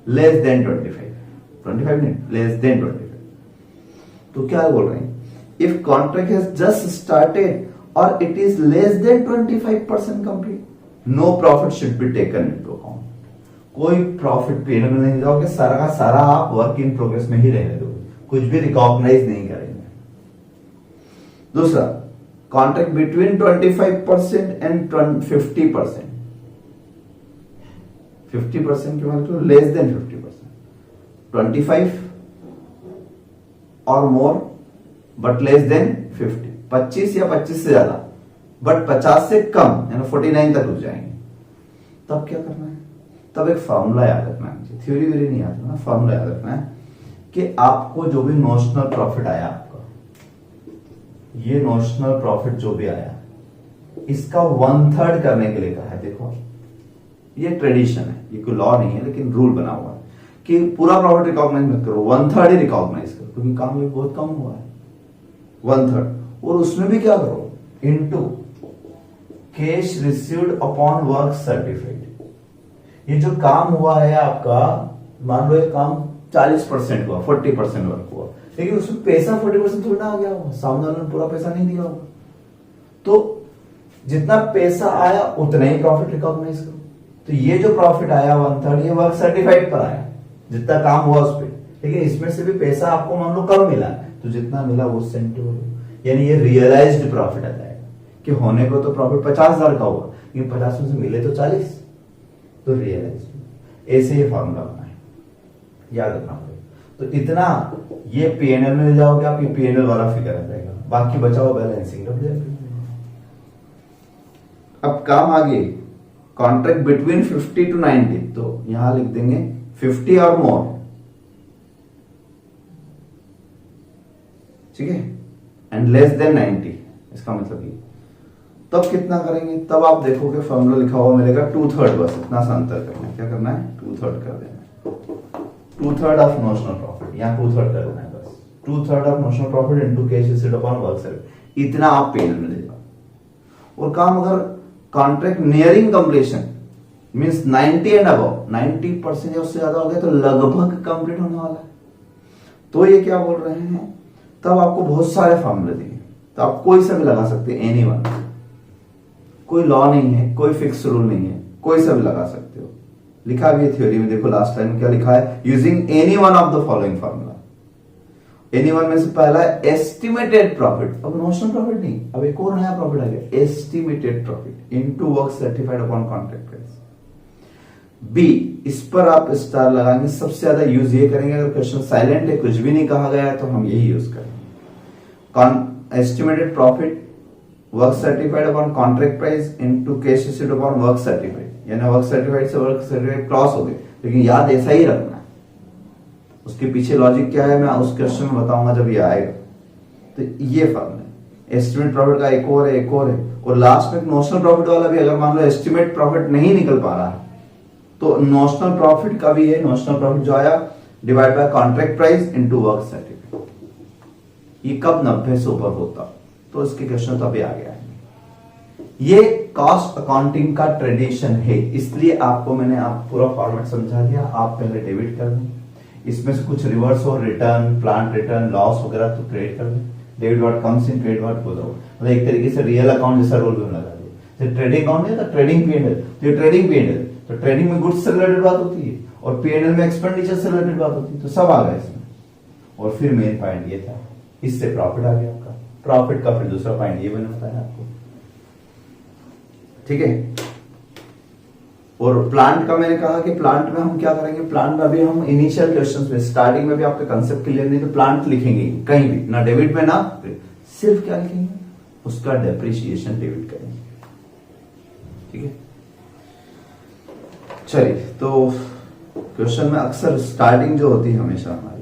लेस देन 25 नहीं, लेस देन 25, तो क्या बोल रहे हैं, if contract has just started और it is less than 25% complete, no profit should be taken into account. कोई प्रॉफिट P&L में नहीं जाओगे, सारा का सारा आप वर्क इन प्रोग्रेस में ही रहने दोगे, कुछ भी रिकॉग्नाइज नहीं करेंगे। दूसरा, कॉन्ट्रैक्ट बिटवीन 25% एंड 50%। 50% के मतलब लेस देन 50%, 25 और मोर बट लेस देन 50, 25 या 25 से ज्यादा बट 50 से कम, यानी 49 तक रुक जाएंगे, तब क्या करना है, तब एक फॉर्मूला याद रखना है, मुझे थ्योरी वेरी नहीं याद रखना, फॉर्मूला याद रखना है कि आपको जो भी नोशनल प्रॉफिट आया, आपका ये नोशनल प्रॉफिट जो भी आया, इसका 1/3 करने के लिए कहा है। देखो ये ट्रेडिशन है, ये कोई लॉ नहीं है, लेकिन रूल बना हुआ है कि पूरा प्रॉफिट रिकॉग्नाइज मत करो, 1/3 ही रिकॉग्नाइज करो, क्योंकि काम भी बहुत कम हुआ है, 1/3। और उसमें भी क्या करो, into cash received upon work certified. ये जो काम हुआ है आपका, मान लो ये काम 40% हुआ, 40% वर्क हुआ, लेकिन उसमें पैसा 40% थोड़ा आ गया होगा, सामने वाले ने पूरा पैसा नहीं दिया होगा, तो जितना पैसा आया उतना ही प्रॉफिट रिकॉग्नाइज करो। तो ये जो प्रॉफिट आया 1/3, ये वर्क सर्टिफाइड पर आया, जितना काम हुआ उस पर, लेकिन इसमें से भी पैसा आपको मान लो कम मिला, तो जितना मिला वो सेंट हो, यानी ये रियलाइज्ड प्रॉफिट आ जाएगा कि होने को तो प्रॉफिट 50,000 का हुआ, लेकिन 50 में से मिले तो 40, तो रियलाइज्ड। ऐसे ये फॉर्मूला बना है, याद रखना पड़ेगा। तो इतना ये पीएनएल में ले जाओगे आप, ये पीएनएल वाला फिगर आ जाएगा, बाकी बचा हुआ बैलेंसिंग। अब काम आगे, कॉन्ट्रैक्ट बिटवीन 50 to 90, तो यहां लिख देंगे 50 और मोर, ठीक है, एंड लेस देन 90, इसका मतलब ये। तब कितना करेंगे, तब आप देखोगे फॉर्मूला लिखा हुआ मिलेगा 2/3, बस इतना सा अंतर करना है। क्या करना है, 2/3 कर देना, 2/3 ऑफ नोशनल प्रॉफिट, यहाँ 2/3 कर देना है बस, 2/3 of notional profit into cash received upon work service, इतना आप पेन में ले जाओ। और काम अगर contract nearing completion means 90 and above, 90% या उससे ज्यादा हो गया तो लगभग कंप्लीट होने वाला है, तो ये क्या बोल रहे हैं, तब आपको बहुत सारे फॉर्मूले दिए, तो आप कोई सा भी लगा सकते हैं, एनीवन, कोई लॉ नहीं है, कोई फिक्स रूल नहीं है, कोई सा भी लगा सकते हो। लिखा भी है थ्योरी में, देखो लास्ट टाइम क्या लिखा है, using any one of the following formula. Any one में से पहला है एस्टिमेटेड प्रॉफिट, अब नोशनल प्रॉफिट नहीं, अब एक और नया प्रॉफिट आ गया, estimated profit into work certified upon contract price. B, इस पर आप स्टार लगाएंगे, सबसे ज्यादा यूज ये करेंगे, अगर क्वेश्चन साइलेंट है, कुछ भी नहीं कहा गया है, तो हम यही यूज करेंगे। Estimated profit work certified upon contract price into cash received upon work certified, यानी वर्क सर्टिफाइड से वर्क सर्टिफाइड क्रॉस हो गए, लेकिन याद ऐसा ही रखना है। उसके पीछे लॉजिक क्या है मैं उस क्वेश्चन में बताऊंगा जब ये आएगा। तो ये फॉर्मूला है, एस्टिमेट प्रॉफिट का एक और है, एक और है, और लास्ट में नोशनल प्रॉफिट वाला भी, अगर मान लो एस्टिमेट प्रॉफिट नहीं निकल पा रहा है तो नोशनल प्रॉफिट का भी है, नोशनल प्रॉफिट जो आया divide by contract price into work certified. ये कब 90 से ऊपर होता, तो इसके क्वेश्चन तो अभी आ गया है। ये कॉस्ट अकाउंटिंग का ट्रेडिशन है, इसलिए आपको मैंने आप पूरा फॉर्मेट समझा दिया। आप पहले डेबिट कर दें, इसमें से कुछ रिवर्स और रिटर्न, प्लांट रिटर्न, लॉस वगैरह तो क्रेडिट कर दें। Debit what comes in, credit what goes out, मतलब एक तरीके से रियल अकाउंट जैसा रोल भी लगा दिया। ट्रेडिंग अकाउंट है तो ट्रेडिंग पीएनएल, तो ट्रेडिंग पीएनएल, तो ट्रेडिंग में गुड्स से रिलेटेड बात होती है और पीएनएल में एक्सपेंडिचर से रिलेटेड बात होती है, तो सब आ गया इसमें। और फिर मेन पॉइंट ये था, इससे प्रॉफिट आ गया आपका, प्रॉफिट का फिर दूसरा पॉइंट ये मैंने बताया आपको, ठीक है। और प्लांट का मैंने कहा कि प्लांट में हम क्या करेंगे, प्लांट में अभी हम इनिशियल क्वेश्चंस में स्टार्टिंग में भी आपका कंसेप्ट क्लियर नहीं तो प्लांट लिखेंगे कहीं भी, ना डेबिट में ना, सिर्फ क्या लिखेंगे, उसका डेप्रिसिएशन डेबिट करेंगे, ठीक है। चलिए, तो क्वेश्चन में अक्सर स्टार्टिंग जो होती है हमेशा हमारी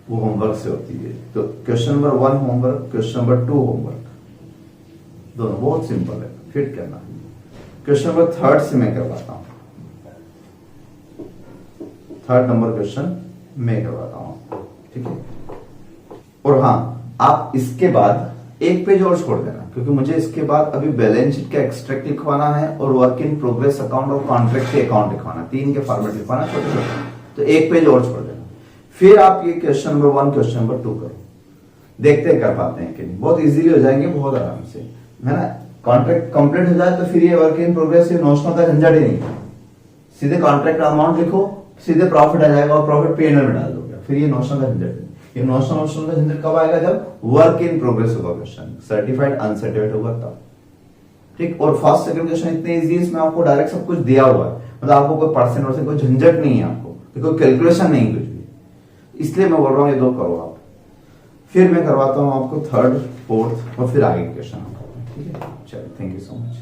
वो होमवर्क से होती है। तो question number 1 homework, question number 2 homework, दोनों बहुत सिंपल है, फिट करना। क्वेश्चन नंबर 3 से मैं करवाता हूं, 3rd नंबर क्वेश्चन मैं करवाता हूं, ठीक है। और हाँ, आप इसके बाद एक पेज और छोड़ देना, क्योंकि मुझे इसके बाद अभी बैलेंस शीट का एक्सट्रैक्ट लिखवाना है और वर्क इन प्रोग्रेस अकाउंट और कॉन्ट्रैक्ट के अकाउंट लिखवाना, 3 के फॉर्मेट लिखवाना छोटे छोटे, तो एक पेज और छोड़ देना। फिर आप ये क्वेश्चन नंबर 1 क्वेश्चन नंबर 2 करो, देखते हैं कर पाते हैं कि नहीं। बहुत इजीली हो जाएंगे, बहुत आराम से, है ना। कॉन्ट्रैक्ट कंप्लीट हो जाए तो फिर ये वर्क इन प्रोग्रेस से नोशनल का झंझट ही नहीं, सीधे कॉन्ट्रैक्ट अमाउंट लिखो, सीधे प्रॉफिट आ जाएगा और प्रॉफिट पीएनएल में डाल दोगे, फिर ये नोशनल का झंझट नहीं। ये नोशनल का झंझट कब आएगा, जब वर्क इन प्रोग्रेस होगा, क्वेश्चन सर्टिफाइड अनसर्टिफाइड होगा तब, ठीक। और फर्स्ट सेकंड क्वेश्चन इतने इजी, इसमें आपको डायरेक्ट सब कुछ दिया हुआ है, मतलब आपको कोई परसेंट वर्सेंट कोई झंझट नहीं है, आपको कोई कैलकुलेशन नहीं कुछ भी, इसलिए मैं बोल रहा हूँ ये 2 करो आप। फिर मैं करवाता हूँ आपको 3rd 4th और फिर आगे क्वेश्चन, ठीक है। चलो, थैंक यू सो मच।